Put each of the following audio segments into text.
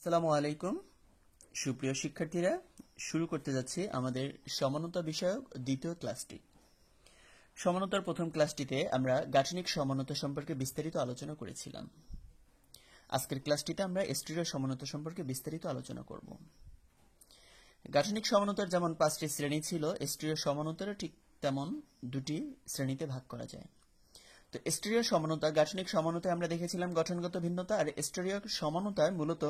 আসসালামু আলাইকুম সুপ্রিয় শিক্ষার্থীরা, শুরু করতে যাচ্ছি আমাদের সমানতা বিষয়ক দ্বিতীয় ক্লাসটি। সমানতার প্রথম ক্লাসটিতে আমরা গাঠনিক সমানতা সম্পর্কে বিস্তারিত আলোচনা করেছিলাম। আজকের ক্লাসটিতে আমরা স্টিরিও সমানতা সম্পর্কে বিস্তারিত আলোচনা করব। গাঠনিক সমানতার যেমন 5টি শ্রেণী ছিল, স্টিরিও সমানতারও ঠিক তেমন দুটি শ্রেণীতে ভাগ করা যায়। তো স্টিরিও সমানতা, গাঠনিক সমানতায় আমরা দেখেছিলাম গঠনগত ভিন্নতা, আর স্টিরিও সমানতায় মূলত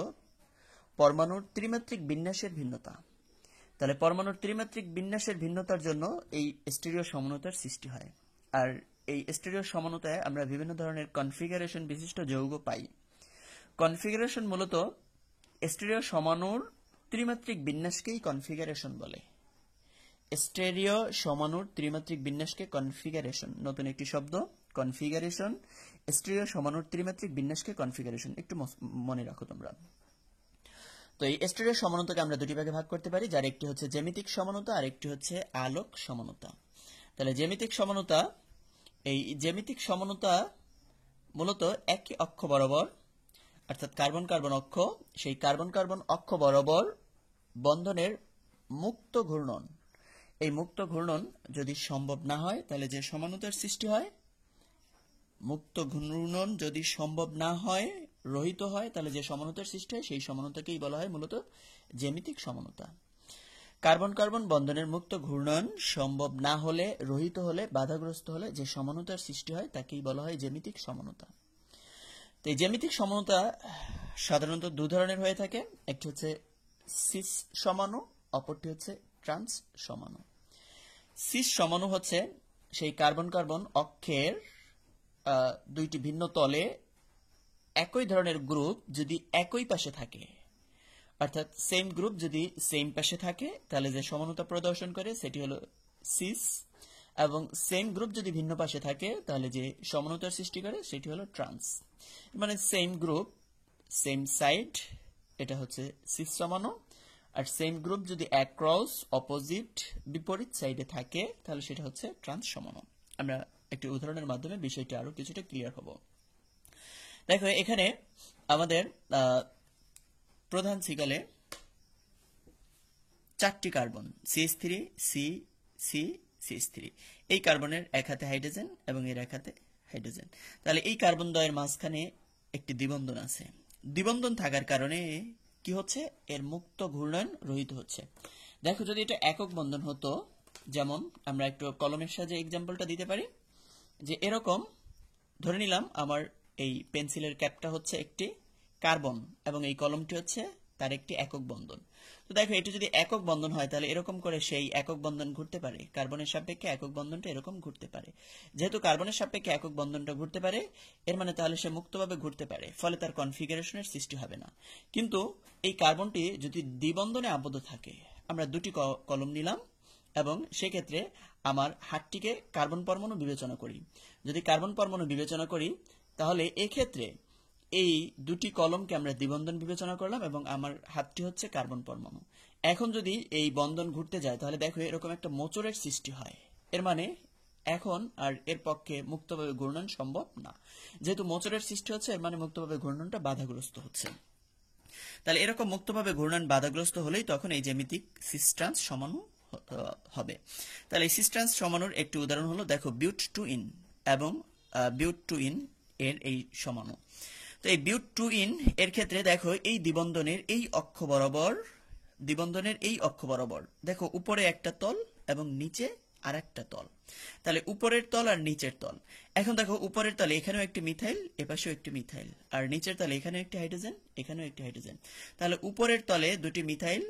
পরমাণুর ত্রিমাত্রিক বিন্যাসের ভিন্নতা। তাহলে পরমাণুর ত্রিমাত্রিক বিন্যাসের ভিন্নতার জন্য এই স্টিরিও সমানতার সৃষ্টি হয়। আর এই স্টিরিও সমানতায় আমরা বিভিন্ন ধরনের কনফিগারেশন বিশিষ্ট যৌগ পাই। কনফিগারেশন মূলত স্টিরিও সমাণুর ত্রিমাত্রিক বিন্যাসকেই কনফিগারেশন বলে। স্টেরিও সমাণুর ত্রিমাত্রিক বিন্যাসকে কনফিগারেশন, নতুন একটি শব্দ, কনফিগারেশন। স্টেরিও সমাণুর ত্রিমাত্রিক বিন্যাসকে কনফিগারেশন, একটু মনে রাখো তোমরা। তো এই স্টিরিও সমানতাকে আমরা দুটি ভাগে ভাগ করতে পারি, যার একটি হচ্ছে জ্যামিতিক সমানতা আর একটি হচ্ছে আলোক সমানতা। তাহলে জ্যামিতিক সমানতা, এই জ্যামিতিক সমানতা মূলত একই অক্ষ বরাবর, অর্থাৎ কার্বন কার্বন অক্ষ, সেই কার্বন কার্বন অক্ষ বরাবর বন্ধনের মুক্ত ঘূর্ণন। এই মুক্ত ঘূর্ণন যদি সম্ভব না হয় তাহলে যে সমানতার সৃষ্টি হয়, মুক্ত ঘূর্ণন যদি সম্ভব না হয়, রহিত হয়, তাহলে যে সমানতার সৃষ্টি হয় সেই সমানতাকেই বলা হয় মূলত জ্যামিতিক সমানতা। কার্বন কার্বন বন্ধনের মুক্ত ঘূর্ণন সম্ভব না হলে, রহিত হলে, বাধাগ্রস্ত হলে যে সমানতার সৃষ্টি হয় তাকেই বলা হয় জ্যামিতিক সমানতা। তো এই জ্যামিতিক সমানতা সাধারণত দু ধরনের হয়ে থাকে, একটি হচ্ছে সিস সমাণু, অপরটি হচ্ছে ট্রান্স সমাণু। সিস সমাণু হচ্ছে সেই কার্বন কার্বন অক্ষের দুইটি ভিন্ন তলে একই ধরনের গ্রুপ যদি একই পাশে থাকে, অর্থাৎ সেম গ্রুপ যদি সেম পাশে থাকে তাহলে যে সমানতা প্রদর্শন করে সেটি হলো সিস, এবং সেম গ্রুপ যদি ভিন্ন পাশে থাকে তাহলে যে সমানতার সৃষ্টি করে সেটি হলো ট্রান্স। মানে সেম গ্রুপ সেম সাইড, এটা হচ্ছে সিস সমাণু, আর সেম গ্রুপ যদি অ্যাক্রস অপোজিট বিপরীত সাইডে থাকে তাহলে সেটা হচ্ছে ট্রান্স সমাণু। আমরা একটি উদাহরণের মাধ্যমে বিষয়টি আরো কিছুটা ক্লিয়ার হব। দেখো এখানে আমাদের প্রধান সিগালে 4টি কার্বন, CH3, CH3। এই কার্বনের এক হাতে হাইড্রোজেন এবং এর এক হাতে হাইড্রোজেন। তাহলে এই কার্বন দ্বয়ের মাঝখানে একটি দ্বিবন্ধন আছে। দ্বিবন্ধন থাকার কারণে কি হচ্ছে, এর মুক্ত ঘূর্ণন রহিত হচ্ছে। দেখো যদি এটা একক বন্ধন হতো, যেমন আমরা একটু কলমের সাহায্যে এক্সাম্পলটা দিতে পারি, যে এরকম ধরে নিলাম আমার এই পেন্সিলের ক্যাপটা হচ্ছে একটি কার্বন এবং এই কলমটি হচ্ছে তার একটি একক বন্ধন। তো দেখো এটা যদি একক বন্ধন হয় তাহলে এরকম করে সেই একক বন্ধন ঘুরতে পারে, কার্বনের সাপেক্ষে একক বন্ধনটা এরকম ঘুরতে পারে। যেহেতু কার্বনের সাপেক্ষে একক বন্ধনটা ঘুরতে পারে, এর মানে তাহলে সে মুক্তভাবে ঘুরতে পারে, ফলে তার কনফিগারেশনের সৃষ্টি হবে না। কিন্তু এই কার্বনটি যদি দ্বিবন্ধনে আবদ্ধ থাকে, আমরা দুটি কলম নিলাম এবং সেক্ষেত্রে আমার হাতটিকে কার্বন পরমাণু বিবেচনা করি। যদি কার্বন পরমাণু বিবেচনা করি তাহলে এক্ষেত্রে এই দুটি কলমকে আমরা দ্বিবন্ধন বিবেচনা করলাম এবং আমার হাতটি হচ্ছে কার্বন পরমাণু। এখন যদি এই বন্ধন ঘুরতে যায় তাহলে দেখো এরকম একটা মোচড়ের সৃষ্টি হয়। এর মানে এখন আর এর পক্ষে মুক্তভাবে ঘূর্ণন সম্ভব না। যেহেতু মোচড়ের সৃষ্টি হচ্ছে, এর মানে মুক্তভাবে ঘূর্ণনটা বাধাগ্রস্ত হচ্ছে। তাহলে এরকম মুক্তভাবে ঘূর্ণন বাধাগ্রস্ত হলেই তখন এই জ্যামিতিক সিস ট্রান্স সমাণু হবে। তাহলে এই সিস ট্রান্স সমাণুর একটি উদাহরণ হলো, দেখো বিউট টু ইন এবং বিউট টু ইন এর এই সমাণু। তো এই বিউট টু ইন এর ক্ষেত্রে দেখো এই দ্বিবন্ধনের এই অক্ষ বরাবর, দেখো উপরে একটা তল এবং নিচে আর একটা তল। তাহলে উপরের তল আর নিচের তল। এখন দেখো উপরের তলে এখানেও একটি মিথাইল, এপাশেও একটি মিথাইল, আর নিচের তলে এখানেও একটি হাইড্রোজেন, এখানেও একটি হাইড্রোজেন। তাহলে উপরের তলে দুটি মিথাইল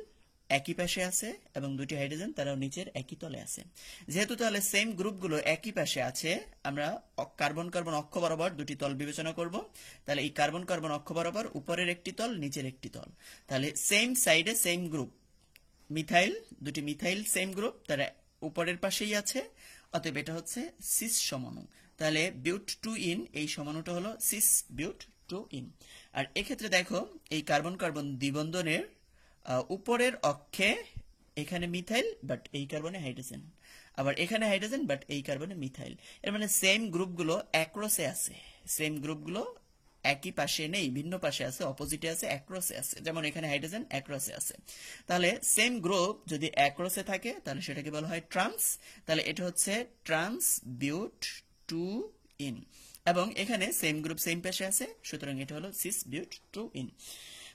একই পাশে আছে এবং দুটি হাইড্রোজেন তারাও নিচের একই তলে আছে। যেহেতু তাহলে সেম গ্রুপগুলো একই পাশে আছে, আমরা কার্বন কার্বন অক্ষ বরাবর দুটি তল বিবেচনা করব। তাহলে এই কার্বন কার্বন অক্ষ বরাবর উপরের একটি তল, নিচের একটি তল। তাহলে সেম সাইডে সেম গ্রুপ, মিথাইল, দুটি মিথাইল সেম গ্রুপ, তারা উপরের পাশেই আছে, অতএব এটা হচ্ছে সিস সমাণু। তাহলে বিউট টু ইন এই সমাণুটা হলো সিস বিউট টু ইন। আর এক্ষেত্রে দেখো এই কার্বন কার্বন দ্বিবন্ধনের উপরের অক্ষে এখানে মিথাইল বাট এই কার্বনে হাইড্রোজেন, আবার এখানে হাইড্রোজেন বাট এই কার্বনে মিথাইল। এর মানে সেম গ্রুপগুলো অ্যাক্রসে আছে, সেম গ্রুপগুলো একই পাশে নেই, ভিন্ন পাশে আছে, অপোজিটে আছে, অ্যাক্রসে আছে। যেমন এখানে হাইড্রোজেন অ্যাক্রসে আছে। তাহলে সেম গ্রুপ যদি অ্যাক্রসে থাকে তাহলে সেটাকে বলা হয় ট্রান্স। তাহলে এটা হচ্ছে ট্রান্স বিউট টু ইন। এবং এখানে সেম গ্রুপ সেম পাশে আছে, সুতরাং এটা হলো সিস বিউট টু ইন।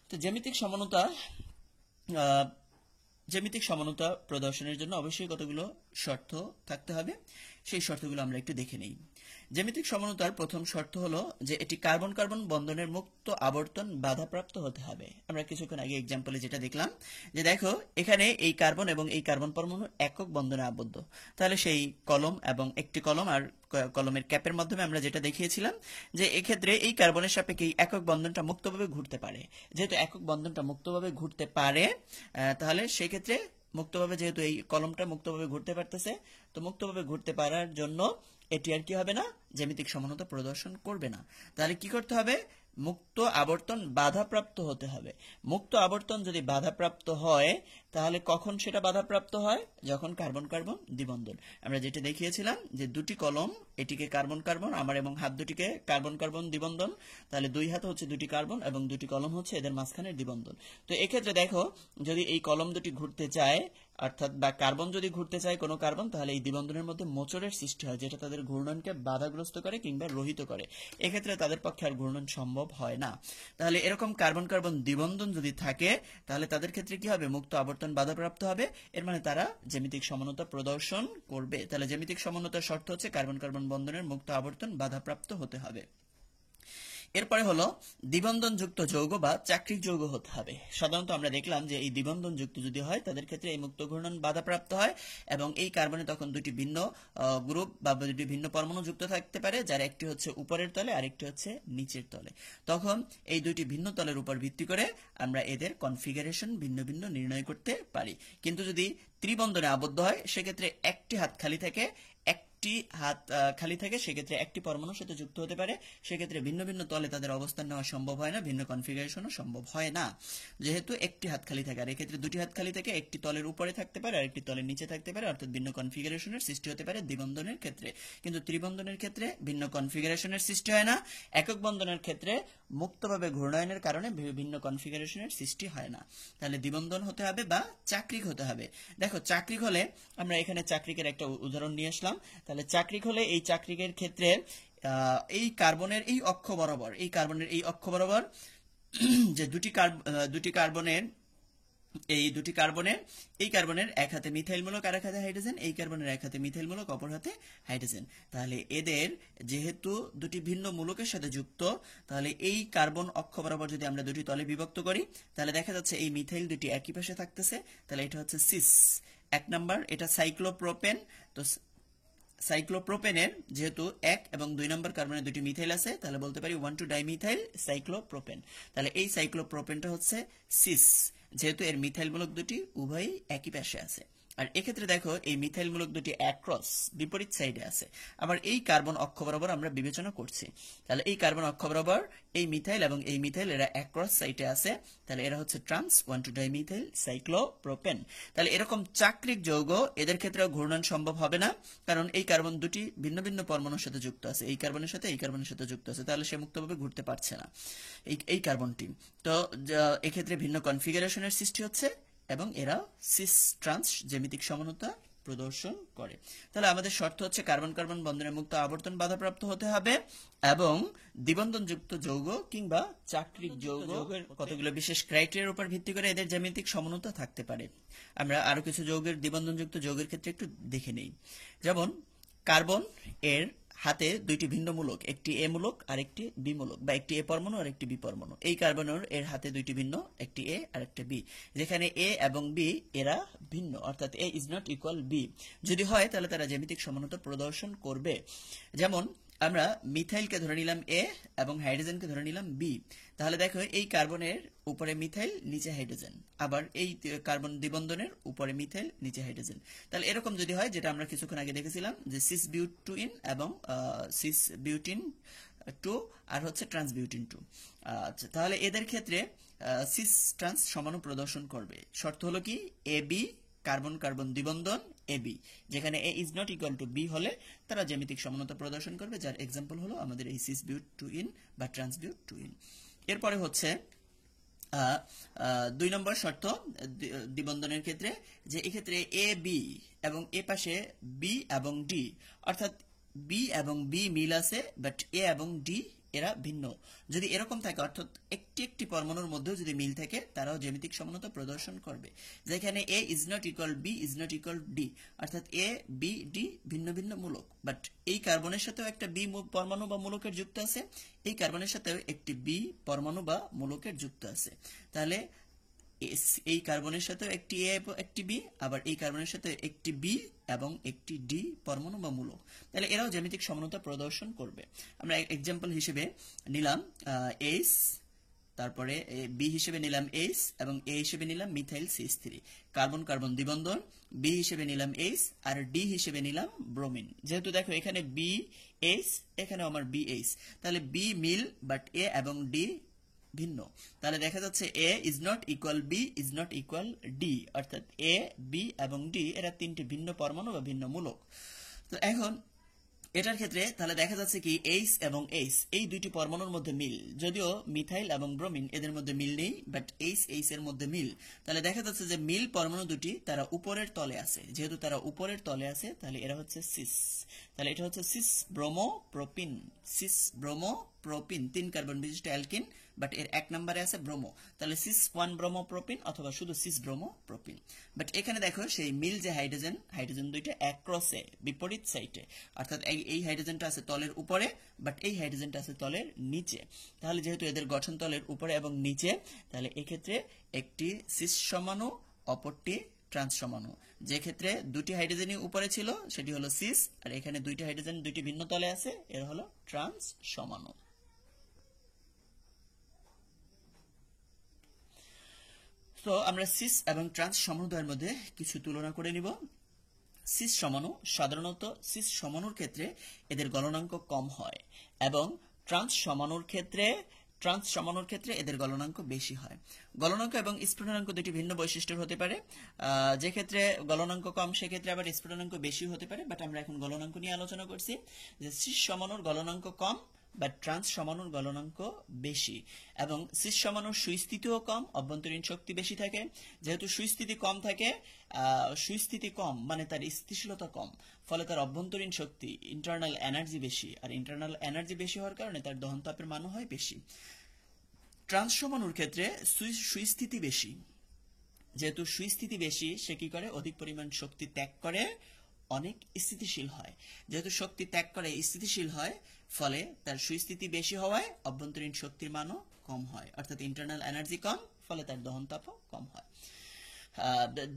তো জ্যামিতিক সমানতা প্রদর্শনের জন্য অবশ্যই কতগুলো শর্ত থাকতে হবে, সেই শর্তগুলো আমরা একটু দেখে নেই। জ্যামিতিক সমানতার প্রথম শর্ত হলো যে এটি কার্বন কার্বন বন্ধনের মুক্ত আবর্তন বাধাপ্রাপ্ত হতে হবে। আমরা কিছুক্ষণ আগে এক্সাম্পলে যেটা দেখলাম, যে দেখো এখানে এই কার্বন এবং এই কার্বন পরমাণু একক বন্ধনে আবদ্ধ। তাহলে সেই কলম এবং একটি কলম আর কলমের ক্যাপের মাধ্যমে আমরা যেটা দেখিয়েছিলাম যে এক্ষেত্রে এই কার্বনের সাপেক্ষে এই একক বন্ধনটা মুক্তভাবে ঘুরতে পারে। যেহেতু একক বন্ধনটা মুক্তভাবে ঘুরতে পারে, তাহলে সেই ক্ষেত্রে মুক্তভাবে, যেহেতু এই কলমটা মুক্তভাবে ঘুরতে পারতেছে, তো মুক্তভাবে ঘুরতে পারার জন্য এটি আর কি হবে না, জ্যামিতিক সমানতা প্রদর্শন করবে না। তাহলে কি করতে হবে, মুক্ত আবর্তন বাধাপ্রাপ্ত হতে হবে। মুক্ত আবর্তন যদি বাধাপ্রাপ্ত হয় তাহলে কখন সেটা বাধাপ্রাপ্ত হয়, যখন কার্বন কার্বন দ্বিবন্ধন। আমরা যেটা দেখিয়েছিলাম যে দুটি কলম, এটিকে কার্বন কার্বন, আমার এবং হাত দুটিকে কার্বন কার্বন দ্বিবন্ধন, তাহলে দুই হাত হচ্ছে দুটি কার্বন এবং দুটি কলম হচ্ছে এদের মাঝখানের দ্বিবন্ধন। তো এক্ষেত্রে দেখো যদি এই কলম দুটি ঘুরতে চায়, অর্থাৎ বা কার্বন যদি ঘুরতে চায় কোনো কার্বন, তাহলে এই দ্বিবন্ধনের মধ্যে মোচড়ের সৃষ্টি হয়, যেটা তাদের ঘূর্ণনকে বাধাগ্রস্ত করে কিংবা রহিত করে। এক্ষেত্রে তাদের পক্ষে আর ঘূর্ণন সম্ভব হয় না। তাহলে এরকম কার্বন কার্বন দ্বিবন্ধন যদি থাকে তাহলে তাদের ক্ষেত্রে কি হবে, মুক্ত আবর্তন বাধাপ্রাপ্ত হবে। এর মানে তারা জ্যামিতিক সমানতা প্রদর্শন করবে। তাহলে জ্যামিতিক সমানতার শর্ত হচ্ছে কার্বন কার্বন বন্ধনের মুক্ত আবর্তন বাধাপ্রাপ্ত হতে হবে। এরপরে হলো দ্বিবন্ধন যুক্ত যৌগ বা চাক্রিক যৌগ হতে হবে। সাধারণত আমরা দেখলাম যে এই দ্বিবন্ধন যুক্ত যদি হয় তাদের ক্ষেত্রে এই মুক্ত ঘূর্ণন বাধাপ্রাপ্ত হয় এবং এই কার্বনে তখন দুটি ভিন্ন গ্রুপ বা দুটি ভিন্ন পরমাণু যুক্ত থাকতে পারে, যার একটি হচ্ছে উপরের তলে আর একটি হচ্ছে নিচের তলে। তখন এই দুটি ভিন্ন তলের উপর ভিত্তি করে আমরা এদের কনফিগারেশন ভিন্ন ভিন্ন নির্ণয় করতে পারি। কিন্তু যদি ত্রিবন্ধনে আবদ্ধ হয় সেক্ষেত্রে একটি হাত খালি থাকে, সেক্ষেত্রে একটি পরমাণুর সাথে যুক্ত হতে পারে। সেক্ষেত্রে ভিন্ন ভিন্ন তলে তাদের অবস্থান নেওয়া সম্ভব হয় না, ভিন্ন কনফিগারেশনও সম্ভব হয় না, যেহেতু একটি হাত খালি থাকে। আর এক্ষেত্রে দুটি হাত খালি থেকে একটি তলের উপরে থাকতে পারে আর একটি তলের নিচে থাকতে পারে, অর্থাৎ ভিন্ন কনফিগারেশনের সৃষ্টি হতে পারে দ্বিবন্ধনের ক্ষেত্রে। কিন্তু ত্রিবন্ধনের ক্ষেত্রে ভিন্ন কনফিগারেশনের সৃষ্টি হয় না। একক বন্ধনের ক্ষেত্রে মুক্তভাবে ঘূর্ণায়নের কারণে ভিন্ন কনফিগারেশনের সৃষ্টি হয় না। তাহলে দ্বিবন্ধন হতে হবে বা চাক্রিক হতে হবে। দেখো চাক্রিক হলে, আমরা এখানে চাক্রিকের একটা উদাহরণ নিয়ে আসলাম। তাহলে চাক্রিক হলে এই চাক্রিকের ক্ষেত্রে এই কার্বনের এই অক্ষ বরাবর যে দুটি কার্বনের এক হাতে মিথাইল মূলক আর এক হাতে হাইড্রোজেন, এই কার্বনের এক হাতে মিথাইল মূলক অপর হাতে হাইড্রোজেন। তাহলে এদের যেহেতু দুটি ভিন্ন মূলকের সাথে যুক্ত, তাহলে এই কার্বন অক্ষ বরাবর যদি আমরা দুটি তলে বিভক্ত করি তাহলে দেখা যাচ্ছে এই মিথাইল দুটি একই পাশে থাকতেছে। তাহলে এটা হচ্ছে সিস 1 নাম্বার, এটা সাইক্লোপ্রোপেন। তো সাইক্লোপ্রোপেনের যেহেতু 1 এবং 2 নম্বর কার্বনের দুটি মিথাইল আছে, তাহলে বলতে পারি 1,2-ডাইমিথাইল সাইক্লোপ্রোপেন। তাহলে এই সাইক্লোপ্রোপেনটা হচ্ছে সিস, যেহেতু এর মিথাইল মূলক দুটি উভয়ই একই পাশে আছে। আর এক্ষেত্রে দেখো এই মিথাইল মূলক দুটি অ্যাক্রস বিপরীত সাইডে আছে। আবার এই কার্বন অক্ষ বরাবর আমরা বিবেচনা করছি। তাহলে এই কার্বন অক্ষ বরাবর এই মিথাইল এবং এই মিথাইল এরা অ্যাক্রস সাইডে আছে, তাহলে এরা হচ্ছে ট্রান্স 1,2-ডাইমিথাইল সাইক্লোপ্রোপেন। তাহলে এরকম চাক্রিক যৌগ এদের ক্ষেত্রেও ঘূর্ণন সম্ভব হবে না, কারণ এই কার্বন দুটি ভিন্ন ভিন্ন পরমাণুর সাথে যুক্ত আছে, এই কার্বনের সাথে এই কার্বনের সাথে যুক্ত আছে, তাহলে সে মুক্তভাবে ঘুরতে পারছে না এই কার্বনটি। তো এক্ষেত্রে ভিন্ন কনফিগারেশনের সৃষ্টি হচ্ছে এবং এরা সিস ট্রান্স জ্যামিতিক সমানতা প্রদর্শন করে। তাহলে আমাদের শর্ত হচ্ছে কার্বন কার্বন বন্ধনের মুক্ত আবর্তন বাধাপ্রাপ্ত হতে হবে এবং দ্বিবন্ধন যুক্ত যৌগ কিংবা চাক্রিক যৌগের কতগুলো বিশেষ ক্রাইটেরিয়ার উপর ভিত্তি করে এদের জ্যামিতিক সমানতা থাকতে পারে। আমরা আরো কিছু যৌগের দ্বিবন্ধন যুক্ত যৌগের ক্ষেত্রে একটু দেখে নেই। যেমন কার্বন এর হাতে দুইটি ভিন্ন মূলক, একটি এ মূলক আর একটি বি মূলক, বা একটি এ পরমাণু আর একটি বি পরমাণু। এই কার্বনের এর হাতে দুইটি ভিন্ন, একটি এ আর একটা বি, যেখানে এ এবং বি এরা ভিন্ন, অর্থাৎ এ ইজ নট ইকুয়াল বি যদি হয় তাহলে তারা জ্যামিতিক সমানতা প্রদর্শন করবে। যেমন আমরা মিথাইলকে ধরে নিলাম এ এবং হাইড্রোজেনকে ধরে নিলাম বি। তাহলে দেখো এই কার্বনের উপরে মিথাইল নিচে হাইড্রোজেন, আবার এই কার্বন দ্বিবন্ধনের উপরে মিথাইল নিচে হাইড্রোজেন। তাহলে এরকম যদি হয়, যেটা আমরা কিছুক্ষণ আগে দেখেছিলাম যে সিস বিউট 2 এবং সিস বিউটিন 2 আর হচ্ছে ট্রান্স বিউটিন 2। আচ্ছা, তাহলে এদের ক্ষেত্রে সিস ট্রান্স সমাণু প্রদর্শন করবে। শর্ত হলো কি, A B carbon carbon দ্বিবন্ধন AB, যেখানে A is not equal to B হলে তারা জ্যামিতিক সমানতা প্রদর্শন করবে, যার এক্সাম্পল হলো আমাদের এই সিস বিউট 2 ইন বা ট্রান্স বিউট 2 ইন। এরপরে হচ্ছে 2 নম্বর শর্ত দ্বিবন্ধনের ক্ষেত্রে, যে এক্ষেত্রে AB এবং এ পাশে B এবং D, অর্থাৎ B এবং B মিল আছে বাট A এবং D এরা ভিন্ন। যদি এরকম থাকে, অর্থাৎ একটি একটি পরমাণুর মধ্যেও যদি মিল থাকে, তারাও জ্যামিতিক সমানতা প্রদর্শন করবে। যেখানে A is not equal B is not equal D, অর্থাৎ A B D ভিন্ন ভিন্ন মূলক, বাট এই কার্বনের সাথেও একটা B পরমাণু বা মূলকের যুক্ত আছে, এই কার্বনের সাথেও একটি B পরমাণু বা মূলকের যুক্ত আছে। তাহলে এই কার্বনের সাথে একটি A একটি B, আবার এই কার্বনের সাথে একটি B এবং একটি D পরমাণু বা মূলক, তাহলে এরাও জ্যামিতিক সমানতা প্রদর্শন করবে। আমরা এক্সাম্পল হিসেবে নিলাম H, তারপরে B হিসেবে নিলাম H এবং A হিসেবে নিলাম মিথাইল CH3, কার্বন কার্বন দ্বিবন্ধন, B হিসেবে নিলাম H আর D হিসেবে নিলাম ব্রোমিন। যেহেতু দেখো এখানে BH, এখানে আমার BH, তাহলে B মিল বাট A এবং D ভিন্ন, তাহলে দেখা যাচ্ছে A is not equal B is not equal D, অর্থাৎ A B এবং D এরা তিনটি ভিন্ন পরমাণু বা ভিন্ন মূলক। তো এখন এটার ক্ষেত্রে তাহলে দেখা যাচ্ছে কি H এবং H এই দুইটি পরমাণুর মধ্যে মিল, যদিও মিথাইল এবং ব্রোমিন এদের মধ্যে মিল নেই, বাট H এর মধ্যে মিল। তাহলে দেখা যাচ্ছে যে মিল পরমাণু দুটি তারা উপরের তলে আছে, যেহেতু তারা উপরের তলে আছে তাহলে এরা হচ্ছে সিস, তাহলে এটা হচ্ছে cis bromo propene, cis bromo propene 3 carbon বিশিষ্ট অ্যালকিন, বাট এর 1 নম্বরে আছে ব্রোমো, তাহলে সিস 1 ব্রোমো প্রোপিন অথবা শুধু সিস ব্রোমো প্রোপিন। বাট এখানে দেখো সেই মিল যে হাইড্রোজেন দুইটা অ্যাক্রসে বিপরীত সাইডে, অর্থাৎ এই হাইড্রোজেনটা আছে তলের উপরে বাট এই হাইড্রোজেনটা আছে তলের নিচে। তাহলে যেহেতু এদের গঠন তলের উপরে এবং নিচে, তাহলে এক্ষেত্রে একটি সিস সমাণু অপরটি ট্রান্স সমাণু। যে ক্ষেত্রে দুটি হাইড্রোজেনই উপরে ছিল সেটি হলো সিস, আর এখানে দুইটি হাইড্রোজেন দুইটি ভিন্ন তলে আছে, এর হলো ট্রান্স সমাণু। তো আমরা সিস এবং ট্রান্স সমাণুদ্বয়ের মধ্যে কিছু তুলনা করে নিব। সিস সমাণু, সাধারণত সিস সমাণুর ক্ষেত্রে এদের গলনাঙ্ক কম হয় এবং ট্রান্স সমাণুর ক্ষেত্রে এদের গলনাঙ্ক বেশি হয়। গলনাঙ্ক এবং স্ফুটনাঙ্ক দুটি ভিন্ন বৈশিষ্ট্যের হতে পারে, যে ক্ষেত্রে গলনাঙ্ক কম সেক্ষেত্রে আবার স্ফুটনাঙ্ক বেশি হতে পারে, বাট আমরা এখন গলনাঙ্ক নিয়ে আলোচনা করছি, যে সিস সমাণুর গলনাঙ্ক কম বা ট্রান্স সমাণুর গলনাঙ্ক বেশি, এবং সিস সমাণুর সুস্থিতিও কম, অভ্যন্তরীণ শক্তি বেশি থাকে। যেহেতু সুস্থিতি কম থাকে, সুস্থিতি কম মানে তার স্থিতিশীলতা কম, ফলে তার অভ্যন্তরীণ শক্তি ইন্টারনাল এনার্জি বেশি, আর ইন্টারনাল এনার্জি বেশি হওয়ার কারণে তার দহন তাপের মানও হয় বেশি। ট্রান্স সমাণুর ক্ষেত্রে সুস্থিতি বেশি, যেহেতু সুস্থিতি বেশি সে কি করে, অধিক পরিমাণ শক্তি ত্যাগ করে, অনেক স্থিতিশীল হয়। যেহেতু শক্তি ত্যাগ করে স্থিতিশীল হয়, ফলে তার সুস্থিতি বেশি হওয়ায় অভ্যন্তরীণ শক্তির মানও কম হয়, অর্থাৎ ইন্টারনাল এনার্জি কম, ফলে তার দহন তাপও কম হয়।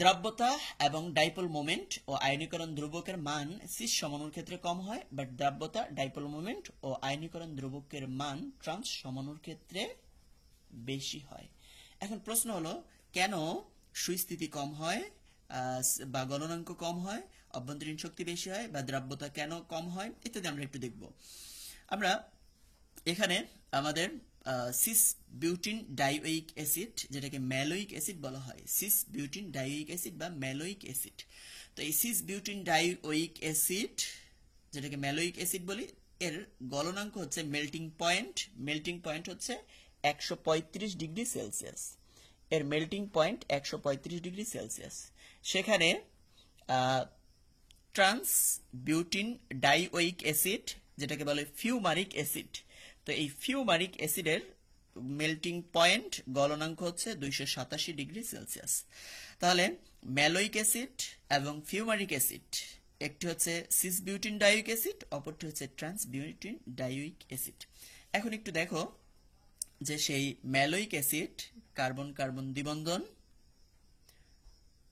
দ্রব্যতা এবং ডাইপোল মোমেন্ট ও আয়নীকরণ ধ্রুবকের মান সিস সমাণুর ক্ষেত্রে কম হয়, বাট দ্রব্যতা, ডাইপোল মোমেন্ট ও আয়নীকরণ ধ্রুবকের মান ট্রান্স সমাণুর ক্ষেত্রে বেশি হয়। এখন প্রশ্ন হলো, কেন সুস্থিতি কম হয় বা গলনাঙ্ক কম হয়, অভ্যন্তরীণ শক্তি বেশি হয় বা দ্রব্যতা কেন কম হয় ইত্যাদি আমরা একটু দেখব। আমরা এখানে আমাদের সিস বিউটিন ডাইওয়িক অ্যাসিড, যেটাকে ম্যালোইক অ্যাসিড বলা হয়, সিস বিউটিন ডাইওয়িক অ্যাসিড বা ম্যালোইক অ্যাসিড। তো এই সিস বিউটিন ডাইওয়িক অ্যাসিড, যেটাকে ম্যালোইক অ্যাসিড বলি, এর গলনাঙ্ক হচ্ছে মেল্টিং পয়েন্ট হচ্ছে 135 ডিগ্রি সেলসিয়াস। এর মেল্টিং পয়েন্ট 135 ডিগ্রি সেলসিয়াস। সেখানে ট্রান্স বিউটিন ডাইওয়িক অ্যাসিড, যেটাকে বলে ফিউমারিক অ্যাসিড, তো এই ফিউমারিক অ্যাসিডের মেল্টিং পয়েন্ট গলনাঙ্ক হচ্ছে 287 ডিগ্রি সেলসিয়াস। তাহলে ম্যালোইক অ্যাসিড এবং ফিউমারিক অ্যাসিড, একটি হচ্ছে সিস বিউটিন ডাইওয়িক অ্যাসিড, অপরটি হচ্ছে ট্রান্স বিউটিন ডাইওয়িক অ্যাসিড। এখন একটু দেখো যে সেই ম্যালোইক অ্যাসিড কার্বন কার্বন দ্বিবন্ধন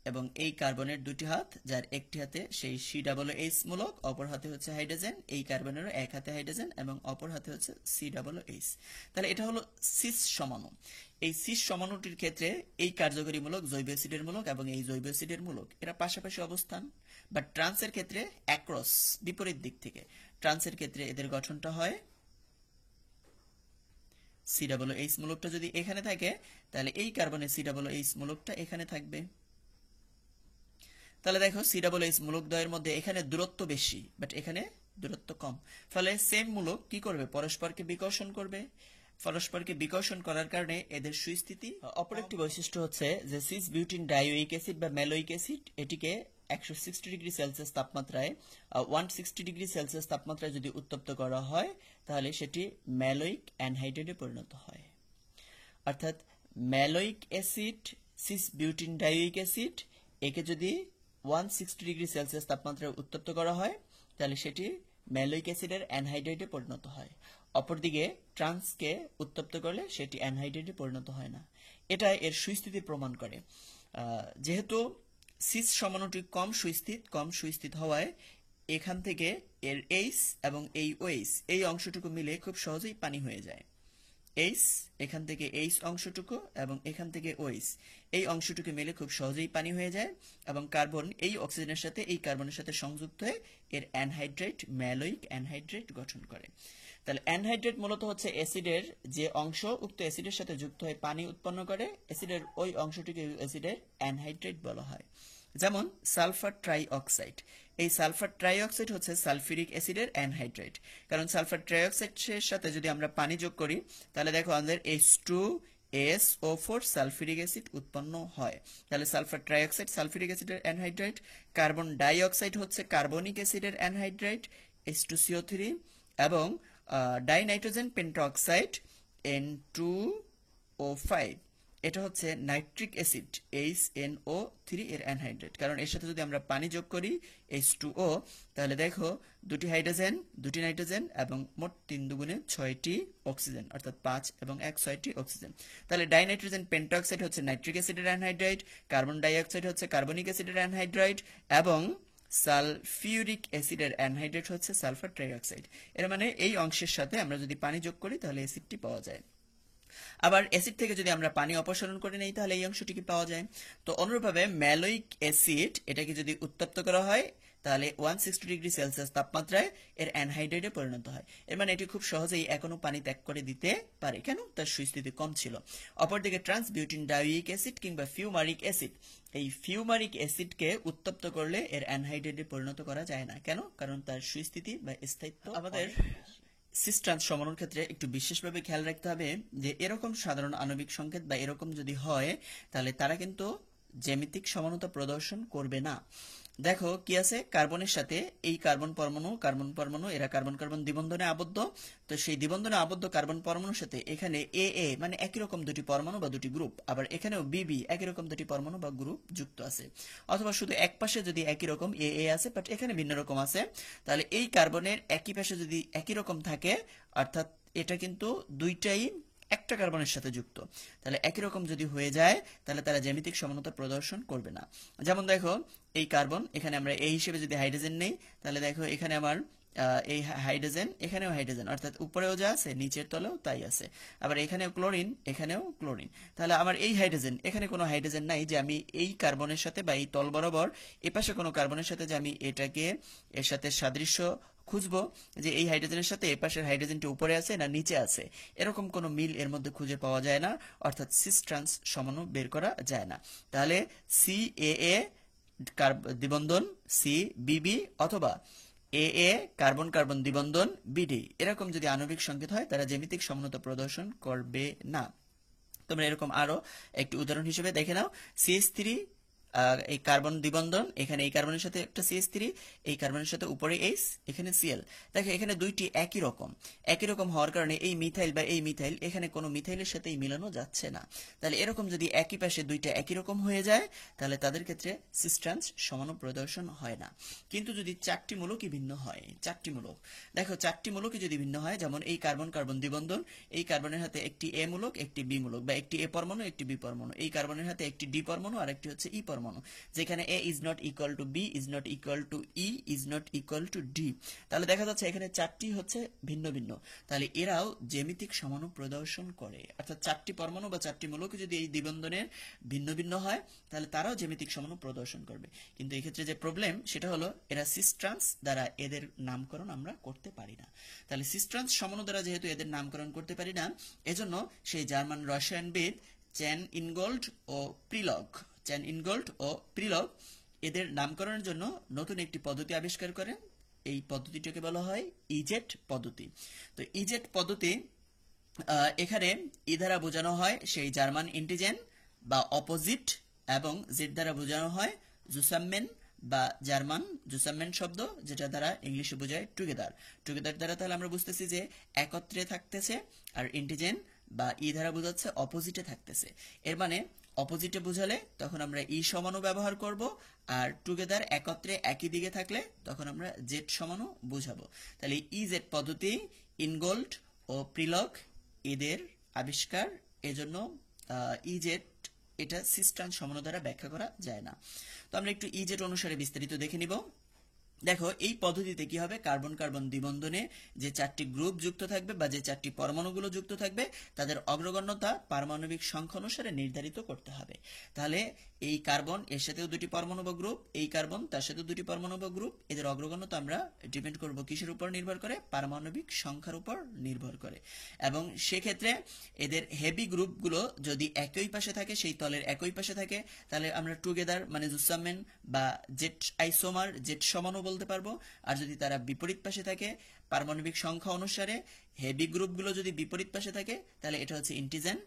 এবং এই কার্বনের দুটি হাত, যার একটি হাতে সেই COOH মূলক, অপর হাতে হচ্ছে হাইড্রোজেন, এই কার্বনেরও এক হাতে হাইড্রোজেন এবং অপর হাতে হচ্ছে COOH। তাহলে এটা হলো সিস সমাণু। এই সিস সমাণুটির ক্ষেত্রে এই কার্যকরী মূলক জৈব অ্যাসিডের মূলক এবং এই জৈব অ্যাসিডের মূলক এরা পাশাপাশি অবস্থান, বাট ট্রান্সের ক্ষেত্রে অ্যাক্রস বিপরীত দিক থেকে। ট্রান্সের ক্ষেত্রে এদের গঠনটা হয় COOH মূলকটা যদি এখানে থাকে, তাহলে এই কার্বনের COOH মূলকটা এখানে থাকবে। তাহলে দেখো COOH মূলকদ্বয়ের মধ্যে এখানে দূরত্ব বেশি বাট এখানে দূরত্ব কম, ফলে সেম মূলক কি করবে, পরস্পরকে বিকর্ষণ করবে। পরস্পরকে বিকর্ষণ করার কারণে এদের সুস্থিতি। অপর একটি বৈশিষ্ট্য হচ্ছে যে সিস বিউটিন ডাইওয়িক অ্যাসিড বা ম্যালোয়িক অ্যাসিড, এটিকে 160 ডিগ্রি সেলসিয়াস তাপমাত্রায় 160 ডিগ্রি সেলসিয়াস তাপমাত্রায় যদি উত্তপ্ত করা হয় তাহলে সেটি ম্যালোয়িক অ্যানহাইড্রেটে পরিণত হয়। অর্থাৎ ম্যালোয়িক অ্যাসিড সিস বিউটিন ডাইওয়িক অ্যাসিড একে যদি 160 ডিগ্রি সেলসিয়াস তাপমাত্রায় উত্তপ্ত করা হয় তাহলে সেটি ম্যালোয়িক অ্যাসিডের অ্যানহাইড্রেটে পরিণত হয়। অপরদিকে ট্রান্সকে উত্তপ্ত করলে সেটি অ্যানহাইড্রেটে পরিণত হয় না। এটা এর সুস্থিতি প্রমাণ করে। যেহেতু সিস সমাণুটি কম সুস্থিত হওয়ায় এখান থেকে এর এইচ এবং এই ওএইচ এই অংশটুকু মিলে খুব সহজেই পানি হয়ে যায়। এইচ, এখান থেকে এইচ অংশটুকু এবং এখান থেকে ওএইচ এই অংশটুকু মিলে খুব সহজেই পানি হয়ে যায় এবং কার্বন এই অক্সিজেনের সাথে এই কার্বনের সাথে সংযুক্ত হয়ে এর অ্যানহাইড্রেট ম্যালোয়িক অ্যানহাইড্রেট গঠন করে। তাহলে অ্যানহাইড্রেট মূলত হচ্ছে অ্যাসিডের যে অংশ উক্ত অ্যাসিডের সাথে যুক্ত হয়ে পানি উৎপন্ন করে, অ্যাসিডের ওই অংশটিকে অ্যাসিডের অ্যানহাইড্রেট বলা হয়। যেমন সালফার ট্রাইঅক্সাইড, এই সালফার ট্রাইঅক্সাইড হচ্ছে সালফিউরিক অ্যাসিডের অ্যানহাইড্রেট। কারণ সালফার ট্রাইঅক্সাইডের সাথে যদি আমরা পানি যোগ করি তাহলে দেখো আমাদের H2SO4 সালফিউরিক অ্যাসিড উৎপন্ন হয়। তাহলে সালফার ট্রাইঅক্সাইড সালফিউরিক অ্যাসিডের অ্যানহাইড্রেট, কার্বন ডাইঅক্সাইড হচ্ছে কার্বনিক অ্যাসিডের অ্যানহাইড্রেট H2CO3 এবং ডাইনাইট্রোজেন পেন্টঅক্সাইড N2O5 এটা হচ্ছে নাইট্রিক অ্যাসিড HNO3 এর অ্যানহাইড্রেট। কারণ এর সাথে যদি আমরা পানি যোগ করি H2O তাহলে দেখো দুটি হাইড্রোজেন, দুটি নাইট্রোজেন এবং মোট 3 দুগুণে 6টি অক্সিজেন, অর্থাৎ 5 এবং 1 6টি অক্সিজেন। তাহলে ডাইনাইট্রোজেন পেন্টঅক্সাইড হচ্ছে নাইট্রিক অ্যাসিডের অ্যানহাইড্রেট, কার্বন ডাইঅক্সাইড হচ্ছে কার্বনিক অ্যাসিডের অ্যানহাইড্রেট এবং সালফিউরিক অ্যাসিডের অ্যানহাইড্রেট হচ্ছে সালফার ট্রাইঅক্সাইড। এর মানে এই অংশের সাথে আমরা যদি পানি যোগ করি তাহলে অ্যাসিডটি পাওয়া যায়। আবার অ্যাসিড থেকে যদি আমরা পানি অপসারণ করে নেই তাহলে এই অংশটিকে পাওয়া যায়। তো অনুরূপভাবে ম্যালোয়িক অ্যাসিড এটাকে যদি উত্তপ্ত করা হয় তাহলে 160 ডিগ্রি সেলসিয়াস তাপমাত্রায় এর অ্যানহাইড্রেটে পরিণত হয়। এর মানে এটি খুব সহজেই এখনো পানি ত্যাগ করে দিতে পারে। কেন? তার সুস্থিতি কম ছিল। অপরদিকে ট্রান্সবিউটিন ডাইওয়িক অ্যাসিড কিংবা ফিউমারিক অ্যাসিড, এই ফিউমারিক অ্যাসিডকে উত্তপ্ত করলে এর অ্যানহাইড্রেটে পরিণত করা যায় না। কেন? কারণ তার সুস্থিতি বা স্থায়িত্ব আমাদের সিস ট্রান্স সমাণুর ক্ষেত্রে একটু বিশেষভাবে খেয়াল রাখতে হবে যে এরকম সাধারণ আণবিক সংকেত বা এরকম যদি হয় তাহলে তারা কিন্তু জ্যামিতিক সমানতা প্রদর্শন করবে না। দেখো কি আছে, কার্বনের সাথে এই কার্বন পরমাণু এরা কার্বন কার্বন দ্বিবন্ধনে আবদ্ধ। তো সেই দ্বিবন্ধনে আবদ্ধ কার্বন পরমাণুর সাথে এখানে এ মানে একই রকম দুটি পরমাণু বা দুটি গ্রুপ, আবার এখানেও বিবি একই রকম দুটি পরমাণু বা গ্রুপ যুক্ত আছে। অথবা শুধু এক পাশে যদি একই রকম এ আছে বাট এখানে ভিন্ন রকম আছে, তাহলে এই কার্বনের একই পাশে যদি একই রকম থাকে অর্থাৎ এটা কিন্তু দুইটাই একটা কার্বনের সাথে যুক্ত, তাহলে একই রকম যদি হয়ে যায় তাহলে তারা জ্যামিতিক সমানতা প্রদর্শন করবে না। যেমন দেখো এই কার্বন, এখানে আমরা এই হিসেবে যদি হাইড্রোজেন নেই তাহলে দেখো এখানে আমার এই হাইড্রোজেন, এখানেও হাইড্রোজেন, অর্থাৎ উপরেও যা আছে নিচের তলেও তাই আছে। আবার এখানেও ক্লোরিন, এখানেও ক্লোরিন। তাহলে আমার এই হাইড্রোজেন, এখানে কোনো হাইড্রোজেন নাই যে আমি এই কার্বনের সাথে বা এই তল বরাবর এপাশে কোনো কার্বনের সাথে যে আমি এটাকে এর সাথে সাদৃশ্য খুঁজবো যে এই হাইড্রোজেনের সাথে এপাশের হাইড্রোজেনটি উপরে আছে না নিচে আছে, এরকম কোনো মিল এর মধ্যে খুঁজে পাওয়া যায় না, অর্থাৎ সিস ট্রান্স সমাণু বের করা যায় না। তাহলে CAA দ্বিবন্ধন CBB অথবা AA কার্বন কার্বন দ্বিবন্ধন BD এরকম যদি আণবিক সংকেত হয় তারা জ্যামিতিক সমানতা প্রদর্শন করবে না। তোমরা এরকম আরো একটি উদাহরণ হিসেবে দেখে নাও, CH3 এই কার্বন দ্বিবন্ধন, এখানে এই কার্বনের সাথে একটা CH3, এই কার্বনের সাথে উপরে H, এখানে Cl। দেখো এখানে দুইটি একই রকম হওয়ার কারণে এই মিথাইল বা এই মিথাইল এখানে কোনো মিথাইলের সাথে মিলানো যাচ্ছে না। তাহলে এরকম যদি একই পাশে দুইটা একই রকম হয়ে যায় তাহলে তাদের ক্ষেত্রে সিস ট্রান্স সমাণু প্রদর্শন হয় না। কিন্তু যদি চারটি মূলকই ভিন্ন হয়, চারটি মূলক, দেখো চারটি মূলকই যদি ভিন্ন হয়, যেমন এই কার্বন কার্বন দ্বিবন্ধন, এই কার্বনের হাতে একটি A মূলক একটি B মূলক বা একটি A পরমাণু একটি B পরমাণু, এই কার্বনের হাতে একটি D পরমাণু আর একটি হচ্ছে E পরমাণু, যেখানে A is not equal to B is not equal to E is not equal to D, তাহলে দেখা যাচ্ছে এখানে চারটি হচ্ছে ভিন্ন ভিন্ন, তাহলে এরাও জ্যামিতিক সমাণু প্রদর্শন করে। অর্থাৎ চারটি পরমাণু বা চারটি মূলক যদি এই দ্বিবন্ধনের ভিন্ন ভিন্ন হয় তাহলে তারাও জ্যামিতিক সমাণু প্রদর্শন করবে। কিন্তু এই ক্ষেত্রে যে প্রবলেম সেটা হলো এরা সিস ট্রান্স দ্বারা এদের নামকরণ আমরা করতে পারি না। তাহলে সিস ট্রান্স সমাণু দ্বারা যেহেতু এদের নামকরণ করতে পারি না, এজন্য সেই জার্মান রসায়নবিদ চ্যান ইনগোল্ড ও প্রিলগ এদের নামকরণের জন্য নতুন একটি পদ্ধতি আবিষ্কার করেন। এই পদ্ধতিটাকে বলা হয় ইজেট পদ্ধতি। তো ইজেট পদ্ধতি এখানে ই দ্বারা বোঝানো হয় সেই জার্মান ইন্টিজেন বা অপোজিট, এবং জেড দ্বারা বোঝানো হয় জুসাম্মেন বা জার্মান জুসাম্মেন শব্দ, যেটা দ্বারা ইংলিশে বোঝায় টুগেদার। টুগেদার দ্বারা তাহলে আমরা বুঝতেছি যে একত্রে থাকতেছে, আর ইন্টিজেন বা ই দ্বারা বোঝাচ্ছে অপোজিটে থাকতেছে। এর মানে অপোজিটে বোঝালে তখন আমরা ই সমানও ব্যবহার করব, আর টুগেদার একত্রে একই দিকে থাকলে তখন আমরা জেড সমানও বোঝাবো। তাহলে ই জেড পদ্ধতি ইনগোল্ড ও প্রিলক এদের আবিষ্কার, এজন্য ইজেট এটা সিস্টান সমন্বয় দ্বারা ব্যাখ্যা করা যায় না। তো আমরা একটু ইজেট অনুসারে বিস্তারিত দেখে নিব। দেখো এই পদ্ধতিতে কি হবে, কার্বন কার্বন দ্বিবন্ধনে যে 4টি গ্রুপ যুক্ত থাকবে বা যে 4টি পরমাণুগুলো যুক্ত থাকবে তাদের অগ্রগণ্যতা পারমাণবিক সংখ্যা অনুসারে নির্ধারিত করতে হবে। তাহলে এই কার্বন এর সাথেও 2টি পরমাণু বা গ্রুপ, এই কার্বন তার সাথেও 2টি পরমাণু বা গ্রুপ, এদের অগ্রগণ্যতা আমরা ডিপেন্ড করব কিসের উপর নির্ভর করে, পারমাণবিক সংখ্যার উপর নির্ভর করে। এবং সেক্ষেত্রে এদের হেভি গ্রুপগুলো যদি একই পাশে থাকে, সেই তলের একই পাশে থাকে, তাহলে আমরা টুগেদার মানে জুসামেন বা জেট আইসোমার জেট সমানও বলতে পারবো। আর যদি তারা বিপরীত পাশে থাকে পারমাণবিক সংখ্যা অনুসারে, হেভি গ্রুপগুলো যদি বিপরীত পাশে থাকে তাহলে এটা হচ্ছে ইন্টিজেন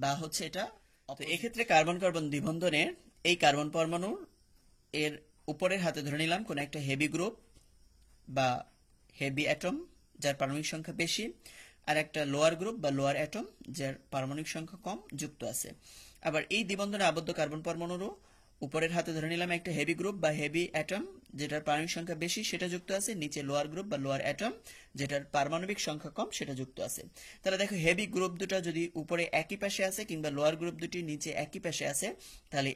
বা হচ্ছে এটা। তো এক্ষেত্রে কার্বন কার্বন দ্বিবন্ধনের এই কার্বন পরমাণুর এর উপরের হাতে ধরে নিলাম কোন একটা হেভি গ্রুপ বা হেভি অ্যাটম যার পারমাণবিক সংখ্যা বেশি, আর একটা লোয়ার গ্রুপ বা লোয়ার অ্যাটম যার পারমাণবিক সংখ্যা কম যুক্ত আছে। আবার এই দ্বিবন্ধনে আবদ্ধ কার্বন পরমাণুরও উপরের হাতে ধরে নিলাম একটা হেভি গ্রুপ বা হেভি অ্যাটম যেটার পারমাণবিক সংখ্যা বেশি সেটা যুক্ত আছে, নিচে লোয়ার গ্রুপ বা লোয়ার অ্যাটম যেটার পারমাণবিক সংখ্যা কম সেটা যুক্ত আছে। তাহলে দেখো হেভি গ্রুপ দুটো যদি উপরে একই পাশে আছে কিংবা লোয়ার গ্রুপ দুটি নিচে একই পাশে আছে, তাহলে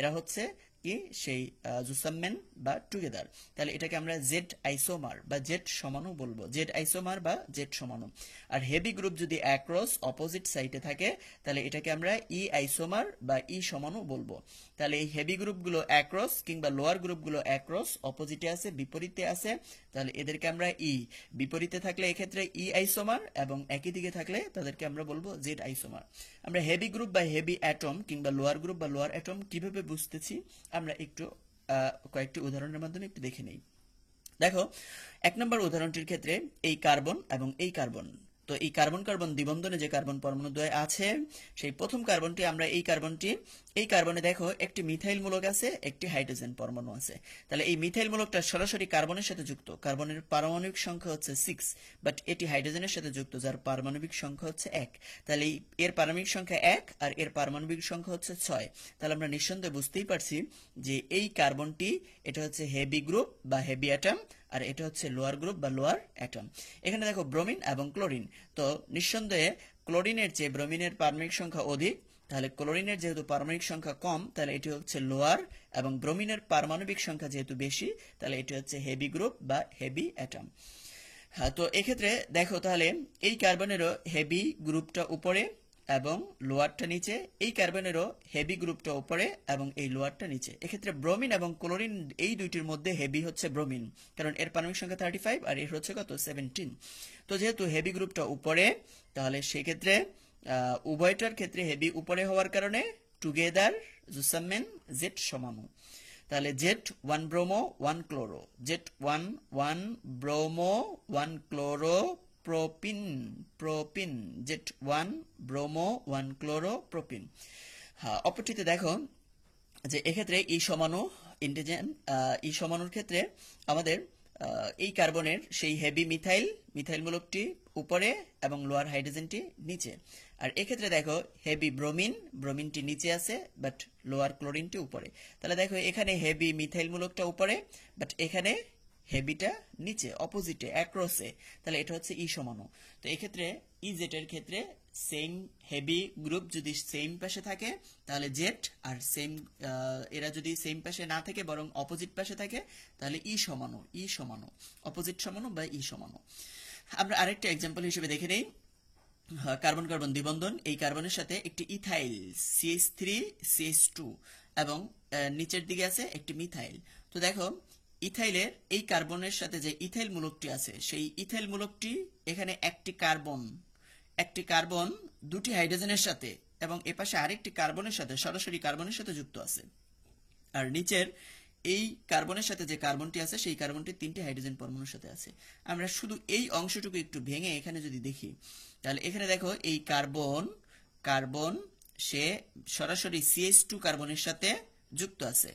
এরা হচ্ছে কি সেই জুসাম্মেন বা টুগেদার। তাহলে এটাকে আমরা জেড আইসোমার বা জেড সমানু বলবো, জেড আইসোমার বা জেড সমানু। আর হেভি গ্রুপ যদি অ্যাক্রস অপোজিট সাইডে থাকে তাহলে এটাকে আমরা ই আইসোমার বা ই সমানু বলবো। তাহলে এই হেভি গ্রুপগুলো অ্যাক্রস কিংবা লোয়ার গ্রুপগুলো অ্যাক্রস অপোজিটে আছে, বিপরীতে আছে, তাহলে এদেরকে আমরা ই, বিপরীতে থাকলে এক্ষেত্রে ই আইসোমার, এবং একই দিকে থাকলে তাদেরকে আমরা বলবো জেড আইসোমার। আমরা হেভি গ্রুপ বা হেভি অ্যাটম কিংবা লোয়ার গ্রুপ বা লোয়ার অ্যাটম কিভাবে বুঝতেছি আমরা একটু কয়েকটি উদাহরণের মাধ্যমে একটু দেখে নেই। দেখো 1 নম্বর উদাহরণটির ক্ষেত্রে এই কার্বন এবং এই কার্বন, তো এই কার্বন কার্বন দ্বিবন্ধনে যে কার্বন পরমাণু দ্বয় আছে সেই প্রথম কার্বনটি আমরা এই কার্বনে দেখো একটি মিথাইল মূলক আছে, একটি হাইড্রোজেন পরমাণু আছে। তাহলে এই মিথাইল মূলকটা সরাসরি কার্বনের সাথে যুক্ত, কার্বনের পারমাণবিক সংখ্যা হচ্ছে 6, বাট এটি হাইড্রোজেনের সাথে যুক্ত যার পারমাণবিক সংখ্যা হচ্ছে 1। তাহলে এর পারমাণবিক সংখ্যা 1 আর এর পারমাণবিক সংখ্যা হচ্ছে 6। তাহলে আমরা নিঃসন্দেহে বুঝতেই পারছি যে এই কার্বনটি এটা হচ্ছে হেভি গ্রুপ বা হেভি অ্যাটম, আর এটা হচ্ছে লোয়ার গ্রুপ বা লোয়ার অ্যাটম। এখানে দেখো ব্রোমিন এবং ক্লোরিন, তো নিঃসন্দেহে ক্লোরিনের চেয়ে ব্রোমিনের পারমাণবিক সংখ্যা অধিক, তাহলে ক্লোরিনের যেহেতু পারমাণবিক সংখ্যা কম তাহলে এটি হচ্ছে লোয়ার, এবং ব্রোমিনের পারমাণবিক সংখ্যা যেহেতু বেশি তাহলে এটি হচ্ছে হেভি গ্রুপ বা হেভি অ্যাটম। হ্যাঁ, তো এক্ষেত্রে দেখো তাহলে এই কার্বনেরও হেভি গ্রুপটা উপরে এবং লোয়ারটা নিচে, এই কার্বনেরও হেভি গ্রুপটা উপরে এবং এই লোয়ারটা নিচে। এক্ষেত্রে ব্রোমিন এবং ক্লোরিন এই দুইটির মধ্যে হেভি হচ্ছে ব্রোমিন, কারণ এর পারমাণবিক সংখ্যা 35 আর এর হচ্ছে কত 17। তো যেহেতু হেভি গ্রুপটা উপরে তাহলে সেক্ষেত্রে উভয়টার ক্ষেত্রে হেভি উপরে হওয়ার কারণে টুগেদার জুসামেন জেড সমানু। তাহলে Z 1 bromo 1 chloro, Z 1 bromo 1 chloro propene Z 1 bromo 1 chloro propene. হ্যাঁ, অপরটিতে দেখো যে এক্ষেত্রে ই সমানু ইন্টিজেন, ই সমানুর ক্ষেত্রে আমাদের এই কার্বনের সেই হেভি মিথাইল মূলকটি উপরে এবং লোয়ার হাইড্রোজেনটি নিচে। আর এক্ষেত্রে দেখো হেভি ব্রোমিনটি নিচে আছে বাট লোয়ার ক্লোরিনটি উপরে। তাহলে দেখো এখানে হেভি মিথাইল মূলকটা উপরে বাট এখানে হেভিটা নিচে অপোজিটে অ্যাক্রসে, তাহলে এটা হচ্ছে ই সমানু। তো এক্ষেত্রে ই জেটের ক্ষেত্রে সেম হেভি গ্রুপ যদি সেম পাশে থাকে তাহলে জেড, আর এরা যদি সেম পাশে না থাকে বরং অপোজিট পাশে থাকে তাহলে ই সমানু অপোজিট সমানু বা ই সমানু। আমরা আরেকটা এক্সাম্পল হিসেবে দেখে নেই। কার্বন কার্বন দ্বিবন্ধন, এই কার্বনের সাথে একটি ইথাইল CH3 CH2 এবং নিচের দিকে আছে একটি মিথাইল। তো দেখো ইথাইলের এই কার্বনের সাথে যে ইথাইল মূলকটি আছে সেই ইথাইল মূলকটি এখানে একটি কার্বন দুটি হাইড্রোজেনের সাথে এবং এপাশে আরেকটি কার্বনের সাথে সরাসরি কার্বনের সাথে যুক্ত আছে। আর নিচের এই কার্বনের সাথে যে কার্বনটি আছে সেই কার্বনটি 3টি হাইড্রোজেন পরমাণুর সাথে আছে। আমরা শুধু এই অংশটুকু একটু ভেঙে এখানে যদি দেখি, তাহলে এখানে দেখো এই কার্বন সে সরাসরি CH2 কার্বনের সাথে যুক্ত আছে।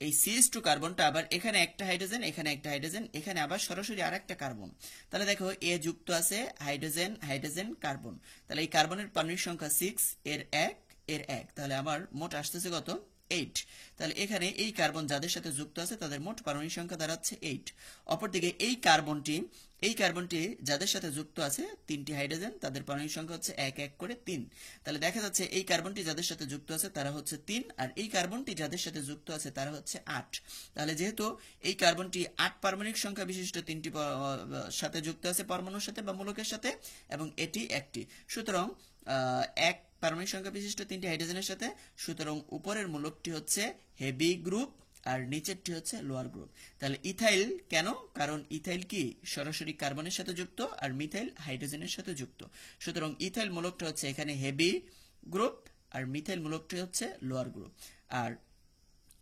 এই CH2 কার্বনটা আবার এখানে একটা হাইড্রোজেন, এখানে একটা হাইড্রোজেন, এখানে আবার সরাসরি আরেকটা কার্বন। তাহলে দেখো এ যুক্ত আছে হাইড্রোজেন কার্বন। তাহলে এই কার্বনের পারমাণবিক সংখ্যা 6, এর 1, তাহলে আমার মোট আসতেছে কত? 8। তাহলে এখানে এই কার্বন যাদের সাথে যুক্ত আছে তাদের মোট পারমাণবিক সংখ্যা দাঁড়াচ্ছে 8। অপরদিকে এই কার্বনটি যাদের সাথে যুক্ত আছে 3টি হাইড্রোজেন, তাদের পারমাণবিক সংখ্যা হচ্ছে 1 করে 3। তাহলে দেখা যাচ্ছে এই কার্বনটি যাদের সাথে যুক্ত আছে তারা হচ্ছে 3, আর এই কার্বনটি যাদের সাথে যুক্ত আছে তারা হচ্ছে 8। তাহলে যেহেতু এই কার্বনটি 8 পারমাণবিক সংখ্যা বিশিষ্ট 3টি সাথে যুক্ত আছে পরমাণুর সাথে বা মূলকের সাথে, এবং এটি একটি, সুতরাং এক পারমাণবিক সংখ্যা বিশিষ্ট 3টি হাইড্রোজেনের সাথে, সুতরাং উপরের মূলকটি হচ্ছে হেভি গ্রুপ আর নিচেরটি হচ্ছে লোয়ার গ্রুপ। তাহলে ইথাইল কেন? কারণ ইথাইল কি সরাসরি কার্বনের সাথে যুক্ত আর মিথাইল হাইড্রোজেনের সাথে যুক্ত, সুতরাং ইথাইল মূলকটা হচ্ছে এখানে হেভি গ্রুপ আর মিথাইল মূলকটি হচ্ছে লোয়ার গ্রুপ। আর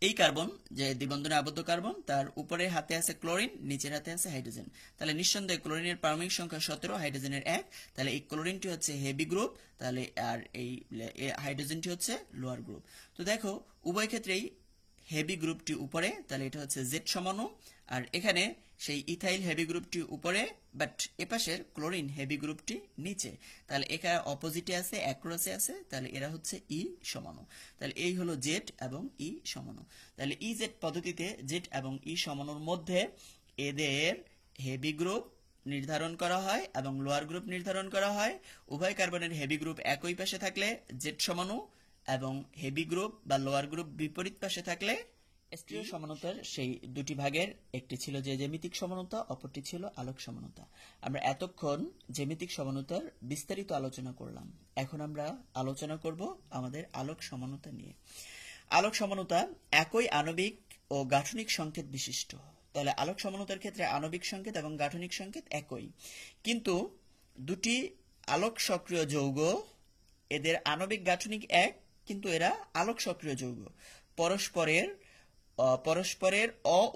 এই কার্বন যে দ্বিবন্ধনে আবদ্ধ কার্বন, তার উপরে হাতে আছে ক্লোরিন, নিচের হাতে আছে হাইড্রোজেন। তাহলে নিঃসন্দেহে ক্লোরিনের পারমাণবিক সংখ্যা 17, হাইড্রোজেনের 1। তাহলে এই ক্লোরিনটি হচ্ছে হেভি গ্রুপ, তাহলে আর এই হাইড্রোজেনটি হচ্ছে লোয়ার গ্রুপ। তো দেখো উভয় ক্ষেত্রেই হেভি গ্রুপটি উপরে, তাহলে এটা হচ্ছে Z সমাণু, আর এখানে সেই ইথাইল হেভি গ্রুপটি উপরে, বাট এপাশের ক্লোরিন হেভি গ্রুপটি নিচে। তাহলে এখানে অপোজিটে আছে, অ্যাক্রসে আছে, তাহলে এরা হচ্ছে E সমাণু। তাহলে এই হলো Z এবং E সমাণু। তাহলে EZ পদ্ধতিতে Z এবং E সমাণুর মধ্যে এদের হেভি গ্রুপ নির্ধারণ করা হয় এবং লোয়ার গ্রুপ নির্ধারণ করা হয়। উভয় কার্বনের হেভি গ্রুপ একই পাশে থাকলে Z সমাণু, এবং হেভি গ্রুপ বা লোয়ার গ্রুপ বিপরীত পাশে থাকলে স্টিরিও সমানতার সেই দুটি ভাগের একটি ছিল যে জ্যামিতিক সমানতা, অপরটি ছিল আলোক সমানতা। আমরা এতক্ষণ জ্যামিতিক সমানতার বিস্তারিত আলোচনা করলাম, এখন আমরা আলোচনা করব আমাদের আলোক সমানতা নিয়ে। আলোক সমানতা একই আণবিক ও গাঠনিক সংকেত বিশিষ্ট। তাহলে আলোক সমানতার ক্ষেত্রে আণবিক সংকেত এবং গাঠনিক সংকেত একই, কিন্তু দুটি আলোক সক্রিয় যৌগ, এদের আণবিক গাঠনিক এক, কিন্তু এরা আলোক সক্রিয় যৌগ। পরস্পরের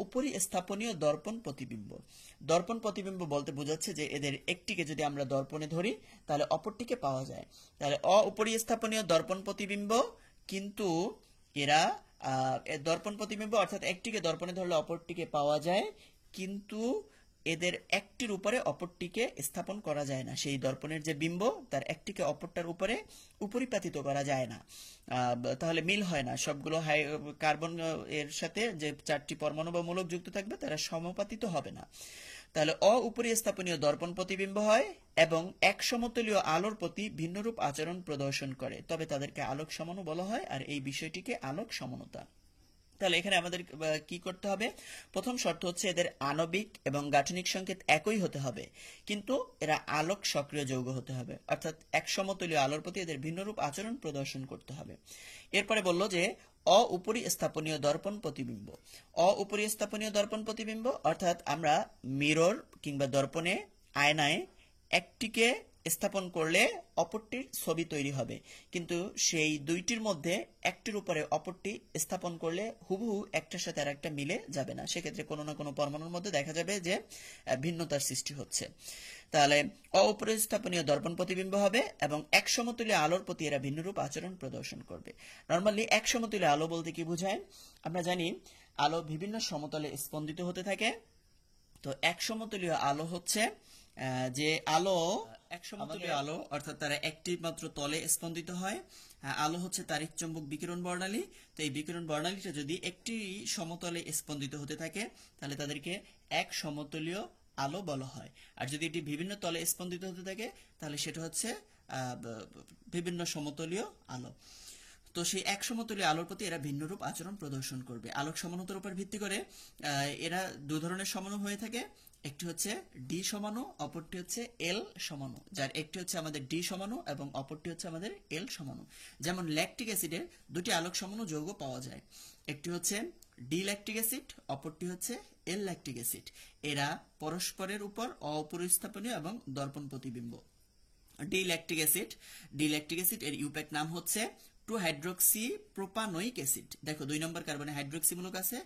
অপরিস্থাপনীয় দর্পণ প্রতিবিম্ব। দর্পণ প্রতিবিম্ব বলতে বোঝাচ্ছে যে এদের একটিকে যদি আমরা দর্পণে ধরি তাহলে অপরটিকে পাওয়া যায়। তাহলে অপরিস্থাপনীয় দর্পণ প্রতিবিম্ব, কিন্তু এরা দর্পণ প্রতিবিম্ব অর্থাৎ একটিকে দর্পণে ধরলে অপরটিকে পাওয়া যায়, কিন্তু এদের একটির উপরে অপরটিকে স্থাপন করা যায় না। সেই দর্পণের যে বিম্ব তার একটিকে অপরটার উপরে উপরিপাতিত করা যায় না, তাহলে মিল হয় না। সবগুলো কার্বন এর সাথে যে 4টি পরমাণু বা মূলক যুক্ত থাকবে তারা সমাপাতিত হবে না। তাহলে অপরিস্থাপনীয় দর্পণ প্রতিবিম্ব হয় এবং এক সমতলীয় আলোর প্রতি ভিন্নরূপ আচরণ প্রদর্শন করে, তবে তাদেরকে আলোক সমাণু বলা হয়, আর এই বিষয়টিকে আলোক সমানতা। তাহলে এখানে আমাদের কি করতে হবে? প্রথম শর্ত হচ্ছে এদের আণবিক এবং গাঠনিক সংকেত একই হতে হবে, কিন্তু এরা আলোক সক্রিয় যৌগ হতে হবে, অর্থাৎ এক সমতলীয় আলোর প্রতি এদের ভিন্নরূপ আচরণ প্রদর্শন করতে হবে। এরপরে বলল যে অপরিস্থাপনীয় দর্পণ প্রতিবিম্ব। অপরিস্থাপনীয় দর্পণ প্রতিবিম্ব অর্থাৎ আমরা মিরর কিংবা দর্পণে, আয়নায় একটিকে স্থাপন করলে অপরটির ছবি তৈরি হবে, কিন্তু সেই দুইটির মধ্যে একটির উপরে অপরটি স্থাপন করলে হুবহু একটার সাথে আর একটা মিলে যাবে না, সেক্ষেত্রে কোনো না কোনো পরমাণুর মধ্যে দেখা যাবে যে ভিন্নতার সৃষ্টি হচ্ছে। তাহলে অপরিস্থাপনীয় দর্পণ প্রতিবিম্ব হবে এবং এক সমতুল্য আলোর প্রতি এরা ভিন্নরূপ আচরণ প্রদর্শন করবে। নর্মালি এক সমতুল্য আলো বলতে কি বোঝায়? আমরা জানি আলো বিভিন্ন সমতলে স্পন্দিত হতে থাকে। তো এক সমতুলীয় আলো হচ্ছে যে আলো, এক সমতুল্য আলো অর্থাৎ তারা একটি মাত্র তলে স্পন্দিত হয়। আলো হচ্ছে তাড়িৎ চৌম্বক বিকিরণ বর্ণালী। তো এই বিকিরণ বর্ণালীটা যদি একটি সমতলে স্পন্দিত হতে থাকে তাহলে তাদেরকে এক সমতলীয় আলো বলা হয়, আর যদি এটি বিভিন্ন তলে স্পন্দিত হতে থাকে তাহলে সেটা হচ্ছে বিভিন্ন সমতলীয় আলো। তো সেই এক সমতলীয় আলোর প্রতি এরা ভিন্নরূপ আচরণ প্রদর্শন করবে। আলোক সমানুতার উপর ভিত্তি করে এরা দু ধরনের সমাণু হয়ে থাকে, একটি হচ্ছে ডি সমাণু, অপরটি হচ্ছে এল সমাণু, যার একটি হচ্ছে আমাদের ডি সমাণু এবং অপরটি হচ্ছে আমাদের এল সমাণু। যেমন ল্যাকটিক অ্যাসিডের দুটি আলোক সমাণু যৌগ পাওয়া যায়, একটি হচ্ছে ডি ল্যাকটিক অ্যাসিড, অপরটি হচ্ছে এল ল্যাকটিক অ্যাসিড। এরা পরস্পরের উপর অপরিস্থাপনীয় এবং দর্পণ প্রতিবিম্ব। ডি ল্যাকটিক অ্যাসিড এর ইউপ্যাক নাম হচ্ছে 2 হাইড্রোক্সি প্রোপানোয়িক অ্যাসিড। দেখো 2 নম্বর কার্বনে হাইড্রোক্সি মূলক আছে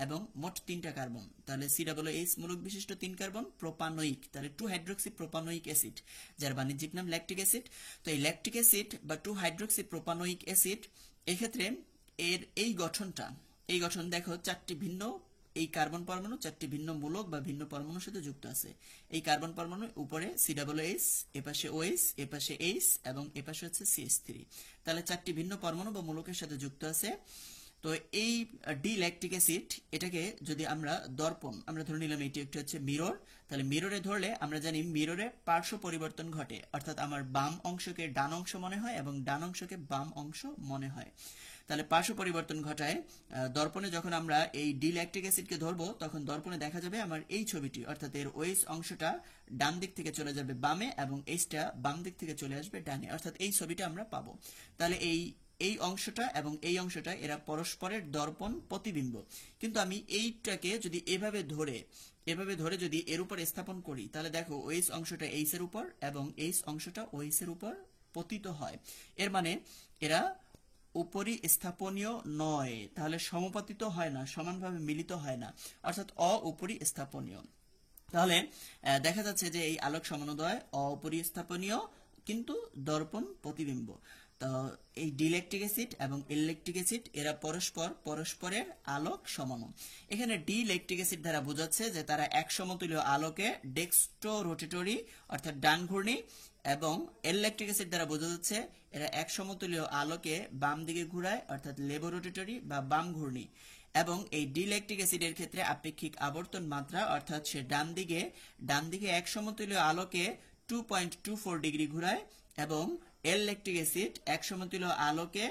এবং মোট 3টা কার্বন, তাহলে COOH মূলক বিশিষ্ট 3 কার্বন, প্রোপানোয়িক, তাহলে 2 হাইড্রোক্সি প্রোপানোয়িক অ্যাসিড, যার বাণিজ্যিক নাম ল্যাকটিক অ্যাসিড। তো এই ল্যাকটিক অ্যাসিড বা 2 হাইড্রোক্সি প্রোপানোয়িক অ্যাসিড এক্ষেত্রে এর এই গঠন দেখো 4টি ভিন্ন এই কার্বন পরমাণু 4টি ভিন্ন মূলক বা ভিন্ন পরমাণুর সাথে যুক্ত আছে। এই কার্বন পরমাণু উপরে COOH, এপাশে OH, এপাশে H এবং এপাশে হচ্ছে CH3, তাহলে 4টি ভিন্ন পরমাণু বা মূলকের সাথে যুক্ত আছে। তো এই ডি ল্যাকটিক অ্যাসিড এটাকে যদি আমরা দর্পণ আমরা ধরে নিলাম এটি একটি হচ্ছে মিরর, তাহলে মিররে ধরলে আমরা জানি মিররে পার্শ্ব পরিবর্তন ঘটে, অর্থাৎ আমার বাম অংশকে ডান অংশ মনে হয় এবং ডান অংশকে বাম অংশ মনে হয়, তাহলে পার্শ্ব পরিবর্তন ঘটায়। দর্পণে যখন আমরা এই ডি ল্যাকটিক অ্যাসিডকে ধরবো তখন দর্পণে দেখা যাবে আমার এই ছবিটি, অর্থাৎ এর OH অংশটা ডান দিক থেকে চলে যাবে বামে এবং Hটা বাম দিক থেকে চলে আসবে ডানে, অর্থাৎ এই ছবিটা আমরা পাবো। তাহলে এই অংশটা এবং এই অংশটা এরা পরস্পরের দর্পণ প্রতিবিম্ব। কিন্তু আমি এইটাকে যদি এভাবে ধরে যদি এর উপর স্থাপন করি তাহলে দেখো OH অংশটা H এর উপর এবং H অংশটা OH এর উপর পতিত হয়, এর মানে এরা উপরি স্থাপনীয় নয়, তাহলে সমাপতিত হয় না, সমানভাবে মিলিত হয় না, অর্থাৎ অউপরি স্থাপনীয়। তাহলে দেখা যাচ্ছে যে এই আলোক সমন্বয় অপরি স্থাপনীয় কিন্তু দর্পণ প্রতিবিম্ব। তো এই ডিইলেকট্রিক অ্যাসিড এবং ইলেকট্রিক অ্যাসিড এরা পরস্পরের আলোক সমাণু। এখানে ডিইলেকট্রিক অ্যাসিড দ্বারা বোঝাচ্ছে যে তারা এক সমতুল্য আলোকে ডেক্সট্রো রোটেটরি অর্থাৎ ডান ঘূর্ণি, এবং ইলেকট্রিক অ্যাসিড দ্বারা বোঝা যাচ্ছে এরা এক সমতুল্য আলোকে বাম দিকে ঘুরায় অর্থাৎ লেবো রোটেটরি বা বাম ঘূর্ণি। এবং এই ডিইলেকট্রিক অ্যাসিডের ক্ষেত্রে আপেক্ষিক আবর্তন মাত্রা অর্থাৎ সে ডান দিকে এক সমতুল্য আলোকে 2.24 ডিগ্রি ঘুরায় এবং ইলেকট্রিক অ্যাসিড এক সমতুল্য আলোকে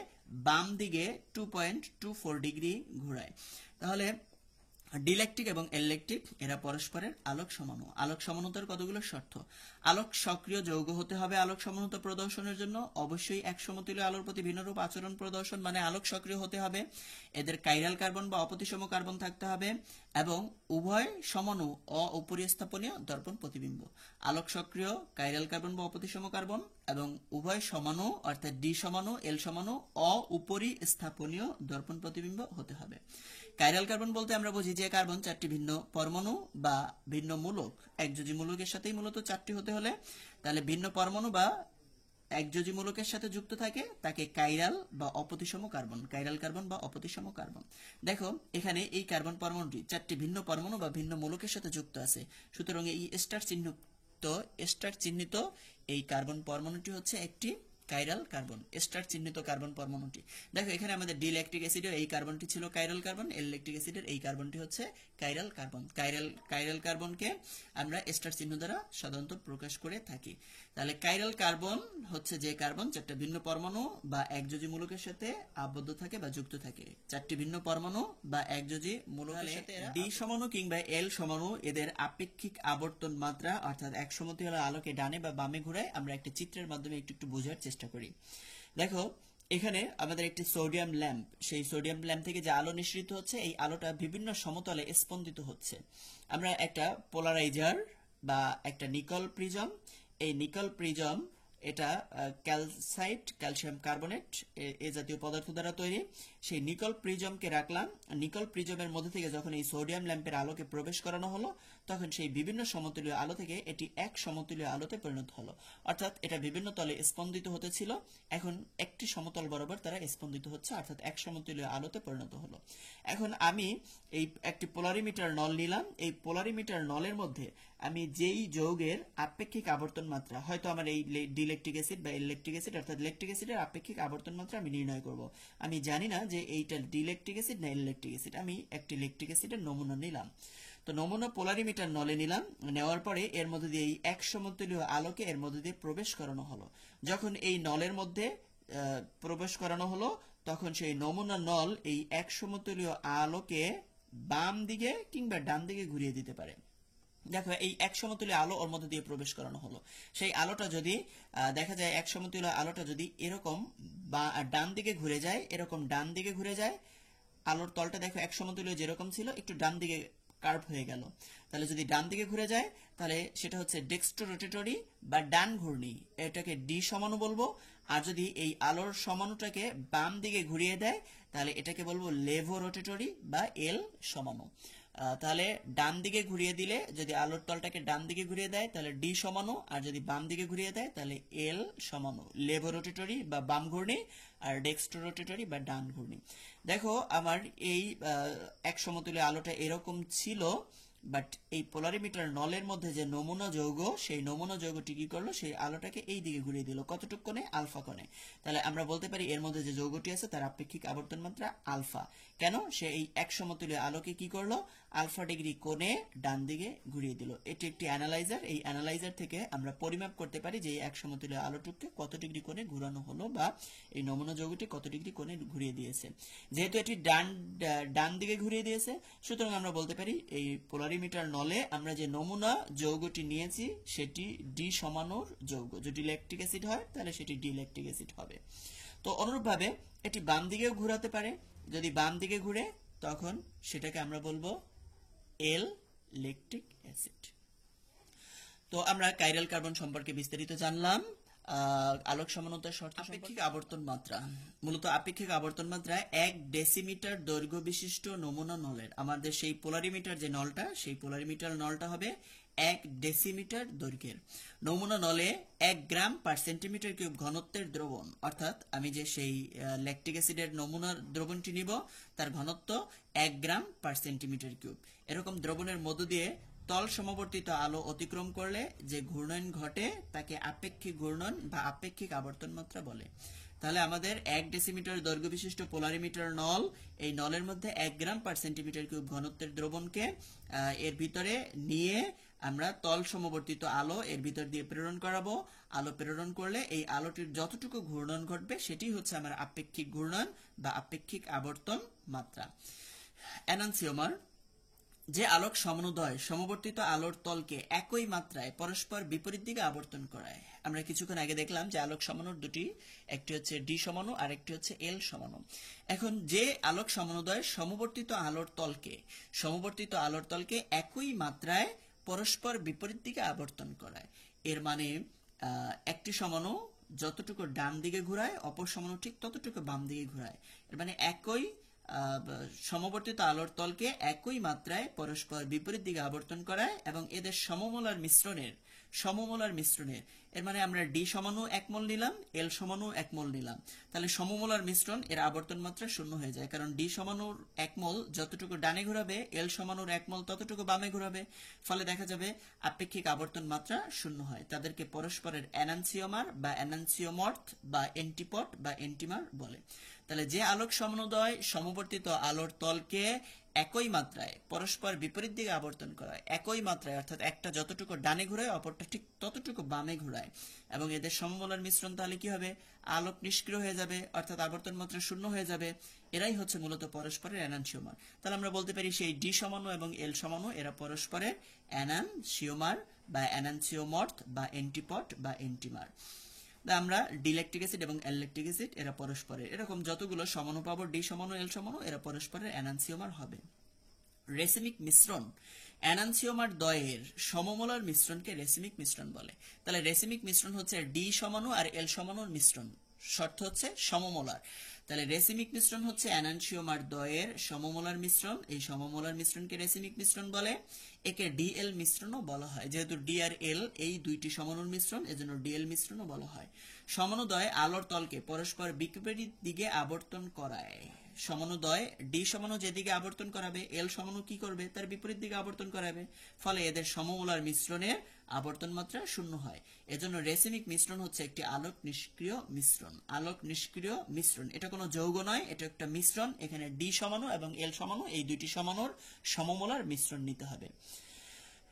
বাম দিকে 2.24 ডিগ্রি ঘুরায়। তাহলে ডিইলেকট্রিক এবং ইলেকট্রিক এরা পরস্পরের আলোক সমাণু। আলোক সমাণুতার কতগুলো শর্ত? আলোক সক্রিয় যৌগ হতে হবে আলোক সমাণুতা প্রদর্শনের জন্য, অবশ্যই এক সমতুল্য আলোর প্রতি ভিন্নরূপ আচরণ প্রদর্শন মানে আলোক সক্রিয় হতে হবে, এদের কাইরাল কার্বন বা অপ্রতিসম কার্বন থাকতে হবে এবং উভয় সমাণু অপরিস্থাপনীয় দর্পণ প্রতিবিম্ব। আলোক সক্রিয় কাইরাল কার্বন বা অপ্রতিসম কার্বন এবং উভয় সমাণু অর্থাৎ ডি সমাণু এল সমাণু অপরিস্থাপনীয় দর্পণ প্রতিবিম্ব হতে হবে। কাইরাল কার্বন বলতে আমরা বুঝি যে কার্বন 4টি ভিন্ন পরমাণু বা ভিন্ন মূলক, একযোজী মূলকের সাথেই মূলত 4টি হতে হলে, তাহলে ভিন্ন পরমাণু বা একযোজী মূলকের সাথে যুক্ত থাকে তাকে কাইরাল বা অপ্রতিসম কার্বন, কাইরাল কার্বন বা অপ্রতিসম কার্বন। দেখো এখানে এই কার্বন পরমাণুটি 4টি ভিন্ন পরমাণু বা ভিন্ন মূলকের সাথে যুক্ত আছে, সুতরাং এই স্টার চিহ্নিত এই কার্বন পরমাণুটি হচ্ছে একটি কাইরাল কার্বন, স্টার চিহ্নিত কার্বন পরমাণুটি। দেখো এখানে আমাদের ডিইলেকট্রিক অ্যাসিডের এই কার্বনটি ছিল কাইরাল কার্বন, ইলেকট্রিক অ্যাসিডের এই কার্বনটি হচ্ছে কাইরাল কার্বন। কাইরাল কার্বনকে আমরা স্টার চিহ্ন দ্বারা সাধারণত প্রকাশ করে থাকি। তাহলে কাইরাল কার্বন হচ্ছে যে কার্বন 4টি ভিন্ন পরমাণু বা একযোজী মূলকের সাথে আবদ্ধ থাকে বা যুক্ত থাকে, 4টি ভিন্ন পরমাণু বা একযোজী মূলকের সাথে। ডি সমাণু কিংবা এল সমাণু এদের আপেক্ষিক আবর্তন মাত্রা অর্থাৎ এক সমতুল্য আলোকে ডানে বা বামে ঘুরায় আমরা একটি চিত্রের মাধ্যমে একটু বোঝার চেষ্টা করি। দেখো এখানে আমাদের একটি সোডিয়াম ল্যাম্প, সেই সোডিয়াম ল্যাম্প থেকে যে আলো নিঃসৃত হচ্ছে এই আলোটা বিভিন্ন সমতলে স্পন্দিত হচ্ছে। আমরা একটা পোলারাইজার বা একটা নিকল প্রিজম, এই নিকল প্রিজম এটা ক্যালসিয়াম কার্বনেট এ জাতীয় পদার্থ দ্বারা তৈরি, সেই নিকল প্রিজমকে রাখলাম। নিকল প্রিজমের মধ্যে থেকে যখন এই সোডিয়াম ল্যাম্পের আলোকে প্রবেশ করানো হলো তখন সেই বিভিন্ন সমতুল্য আলো থেকে এটি এক সমতুল্য আলোতে পরিণত হলো, অর্থাৎ এটা বিভিন্ন তলে স্পন্দিত হতেছিল, এখন একটি সমতল বরাবর তারা স্পন্দিত হচ্ছে অর্থাৎ এক সমতুল্য আলোতে পরিণত হলো। এখন আমি এই একটি পোলারিমিটার নল নিলাম, এই পোলারিমিটার নলের মধ্যে আমি যেই যৌগের আপেক্ষিক আবর্তন মাত্রা, হয়তো আমার এই ডিইলেকট্রিক অ্যাসিড বা ইলেকট্রিক অ্যাসিড অর্থাৎ ইলেকট্রিক অ্যাসিডের আপেক্ষিক আবর্তন মাত্রা আমি নির্ণয় করব। আমি জানি না যে এইটা ডিইলেকট্রিক অ্যাসিড না ইলেকট্রিক অ্যাসিড, আমি একটি ইলেকট্রিক অ্যাসিডের নমুনা নিলাম। তো নমুনা পোলারিমিটার নলে নিলাম, নেওয়ার পরে এর মধ্যে দিয়ে এই এক সমতুল্য আলোকে এর মধ্যে দিয়ে প্রবেশ করানো হলো। যখন এই নলের মধ্যে প্রবেশ করানো হলো তখন সেই নমুনা নল এই এক সমতুল্য আলোকে বাম দিকে কিংবা ডান দিকে ঘুরিয়ে দিতে পারে। দেখো এই এক সমতুল্য আলো ওর মধ্যে দিয়ে প্রবেশ করানো হলো, সেই আলোটা যদি দেখা যায় এক সমতুল্য আলোটা যদি এরকম বা ডান দিকে ঘুরে যায়, এরকম ডান দিকে ঘুরে যায়, আলোর তলটা দেখো এক সমতুল্য যেরকম ছিল একটু ডান দিকে কার্ভ হয়ে গেল। তাহলে যদি ডান দিকে ঘুরে যায় তাহলে সেটা হচ্ছে ডেক্সট্রো রোটেটরি বা ডান ঘূর্ণি, এটাকে ডি সমাণু বলবো। আর যদি এই আলোর সমাণুটাকে বাম দিকে ঘুরিয়ে দেয় তাহলে এটাকে বলবো লেভো রোটেটরি বা এল সমাণু। তাহলে ডান দিকে ঘুরিয়ে দিলে, যদি আলোর তলটাকে ডান দিকে ঘুরিয়ে দেয় তাহলে ডি সমাণু, আর যদি বাম দিকে ঘুরিয়ে দেয় তাহলে এল সমাণু। লেভো রোটেটরি বা বাম ঘূর্ণি আর ডেক্সট্রো রোটেটরি বা ডান ঘূর্ণি। দেখো আমার এই এক সমতুল্য আলোটা এরকম ছিল, বাট এই পোলারিমিটার নলের মধ্যে যে নমুনা যৌগ, সেই নমুনা যৌগটি কি করলো, সেই আলোটাকে এই দিকে ঘুরিয়ে দিল কতটুকু কোণে, আলফা কোণে। তাহলে আমরা বলতে পারি এর মধ্যে যে যৌগটি আছে তার আপেক্ষিক আবর্তন মাত্রা আলফা। কেন? সে এই এক সমতুল্য আলোকে কি করলো, আলফা ডিগ্রি কোণে ডান দিকে ঘুরিয়ে দিল। এটি একটি অ্যানালাইজার। এই অ্যানালাইজার থেকে আমরা পরিমাপ করতে পারি যে এই এক সমতুল্য আলোটুককে কত ডিগ্রি কোণে ঘুরানো হলো, বা এই নমুনা যৌগটি কত ডিগ্রি কোণে ঘুরিয়ে দিয়েছে। যেহেতু এটি ডান দিকে ঘুরিয়ে দিয়েছে, সুতরাং আমরা বলতে পারি এই পোলারিমিটার নলে আমরা যে নমুনা যৌগটি নিয়েছি সেটি ডি সমাণুর যৌগ। যদি ল্যাকটিক অ্যাসিড হয় তাহলে সেটি ডি ল্যাকটিক অ্যাসিড হবে। তো অনুরূপভাবে এটি বাম দিকেও ঘোরাতে পারে। যদি বাম দিকে ঘুরে তখন সেটাকে আমরা বলবো এল ল্যাকটিক অ্যাসিড। তো আমরা কাইরাল কার্বন সম্পর্কে বিস্তারিত জানলাম। আলোক সমানতার শর্ত, আপেক্ষিক আবর্তন মাত্রা। মূলত আপেক্ষিক আবর্তন মাত্রা 1 ডেসিমিটার দৈর্ঘ্য বিশিষ্ট নমুনা নলের, আমাদের সেই পোলারিমিটার যে নলটা, সেই পোলারিমিটার নলটা হবে 1 ডেসিমিটার দৈর্ঘ্যের। নমুনা নলে 1 গ্রাম পার সেন্টিমিটার কিউব ঘনত্বের দ্রবণ, অর্থাৎ আমি যে সেই ল্যাকটিক অ্যাসিডের নমুনার দ্রবণটি নিব তার ঘনত্ব 1 গ্রাম পার সেন্টিমিটার কিউব। এরকম দ্রবণের মধ্য দিয়ে তল সমবর্তিত আলো অতিক্রম করলে যে ঘূর্ণন ঘটে তাকে আপেক্ষিক ঘূর্ণন বা আপেক্ষিক আবর্তন মাত্রা বলে। তাহলে আমাদের 1 ডেসিমিটার দৈর্ঘ্য বিশিষ্ট পোলারিমিটার নল, এই নলের মধ্যে 1 গ্রাম পার সেন্টিমিটার কিউব ঘনত্বের দ্রবণকে এর ভিতরে নিয়ে আমরা তল সমবর্তিত আলো এর ভিতর দিয়ে প্রেরণ করাবো। আলো প্রেরণ করলে এই আলোটির যতটুকু ঘূর্ণন ঘটবে সেটি হচ্ছে আমার আপেক্ষিক ঘূর্ণন বা আপেক্ষিক আবর্তন মাত্রা। এনানসিওমার, যে আলোক সমনোদয় সমবর্তিত আলোর তলকে একই মাত্রায় পরস্পর বিপরীত দিকে আবর্তন করায়। আমরা কিছুক্ষণ আগে দেখলাম যে আলোক সমাণুর দুটি, একটি হচ্ছে ডি সমাণু আর একটি হচ্ছে এল সমাণু। এখন যে আলোক সমনোদয় সমবর্তিত আলোর তলকে একই মাত্রায় পরস্পর বিপরীত দিকে আবর্তন করায়, এর মানে একটি সমাণু যতটুকু ডান দিকে ঘুরায় অপর সমাণু ঠিক ততটুকু বাম দিকে ঘুরায়। এর মানে একই সমবর্তিত আলোর তলকে একই মাত্রায় পরস্পর বিপরীত দিকে আবর্তন করায় এবং এদের সমমোলার মিশ্রণের এর মানে আমরা ডি সমাণু 1 মোল নিলাম, এল সমাণু 1 মোল নিলাম, তাহলে সমমোলার মিশ্রণ এর আবর্তন মাত্রা শূন্য হয়ে যায়। কারণ ডি সমাণুর 1 মোল যতটুকু ডানে ঘোরাবে, এল সমাণুর 1 মোল ততটুকু বামে ঘোরাবে, ফলে দেখা যাবে আপেক্ষিক আবর্তন মাত্রা শূন্য হয়। তাদেরকে পরস্পরের এনানসিওমার বা এনানসিওমর্থ বা এন্টিপট বা এন্টিমার বলে। তাহলে যে আলোক সমনোদয় সমবর্তিত আলোর তলকে একই মাত্রায় পরস্পর বিপরীত দিকে আবর্তন করায়, একই মাত্রায় অর্থাৎ একটা যতটুকু ডানে ঘোরায় অপরটা ঠিক ততটুকু বামে ঘোরায়, এবং এদের সমমোলার মিশ্রণ, তাহলে কি হবে, আলোক নিষ্ক্রিয় হয়ে যাবে অর্থাৎ আবর্তন মাত্রা শূন্য হয়ে যাবে। এরাই হচ্ছে মূলত পরস্পরের এনানসিওমার। তাহলে আমরা বলতে পারি সেই ডি সমাণু এবং এল সমাণু এরা পরস্পরের এনানসিওমার বা এনানসিওমর্থ বা এন্টিপট বা এন্টিমার। আমরা ডিল্যাকটিক অ্যাসিড এবং অ্যালল্যাকটিক অ্যাসিড এরা পরস্পরের, এরকম যতগুলো সমাণু পাবো ডি সমাণু এল সমাণু এরা পরস্পরের এনানসিওমার হবে। রেসিমিক মিশ্রণ, এনানসিওমার দ্বয়ের সমমোলার মিশ্রণকে রেসিমিক মিশ্রণ বলে। তাহলে রেসিমিক মিশ্রণ হচ্ছে ডি সমাণু আর এল সমাণুর মিশ্রণ, শর্ত হচ্ছে সমমোলার। তাহলে রেসিমিক মিশ্রণ হচ্ছে এনানসিওমার দ্বয়ের সমমোলার মিশ্রণ, এই সমমোলার মিশ্রণকে রেসিমিক মিশ্রণ বলে। একে ডিএল মিশ্রণও বলা হয়, যেহেতু ডি আর এল এই দুইটি সমাণুর মিশ্রণ, এজন্য ডিএল মিশ্রণও বলা হয়। সমনোদয় আলোর তলকে পরস্পর বিপরীত দিকে আবর্তন করায়। সমনোদয় ডি সমাণু যেদিকে আবর্তন করাবে, এল সমাণু কি করবে, তার বিপরীত দিকে আবর্তন করাবে, ফলে এদের সমমোলার মিশ্রণের আবর্তন মাত্রা শূন্য হয়। এজন্য রেসিমিক মিশ্রণ হচ্ছে একটি আলোক নিষ্ক্রিয় মিশ্রণ। আলোক নিষ্ক্রিয় মিশ্রণ, এটা কোনো যৌগ নয়, এটা একটা মিশ্রণ। এখানে ডি সমাণু এবং এল সমাণু এই দুইটি সমাণুর সমমোলার মিশ্রণ নিতে হবে।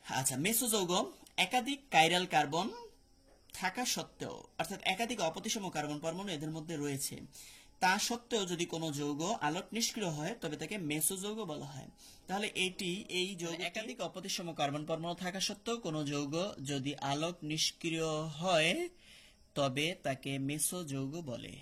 আচ্ছা, মেসোযৌগ, একাধিক কাইরাল কার্বন থাকা সত্ত্বেও, অর্থাৎ একাধিক অপ্রতিসম কার্বন পরমাণু এদের মধ্যে রয়েছে, তা সত্ত্বেও যদি কোনো যৌগ আলোক নিষ্ক্রিয় হয় তবে তাকে মেসোযৌগ বলা হয়। তাহলে এই যৌগ, একাধিক অপ্রতিসম কার্বন পরমাণু থাকা সত্ত্বেও কোনো যৌগ যদি আলোক নিষ্ক্রিয় হয় তবে তাকে মেসোযৌগ বলে।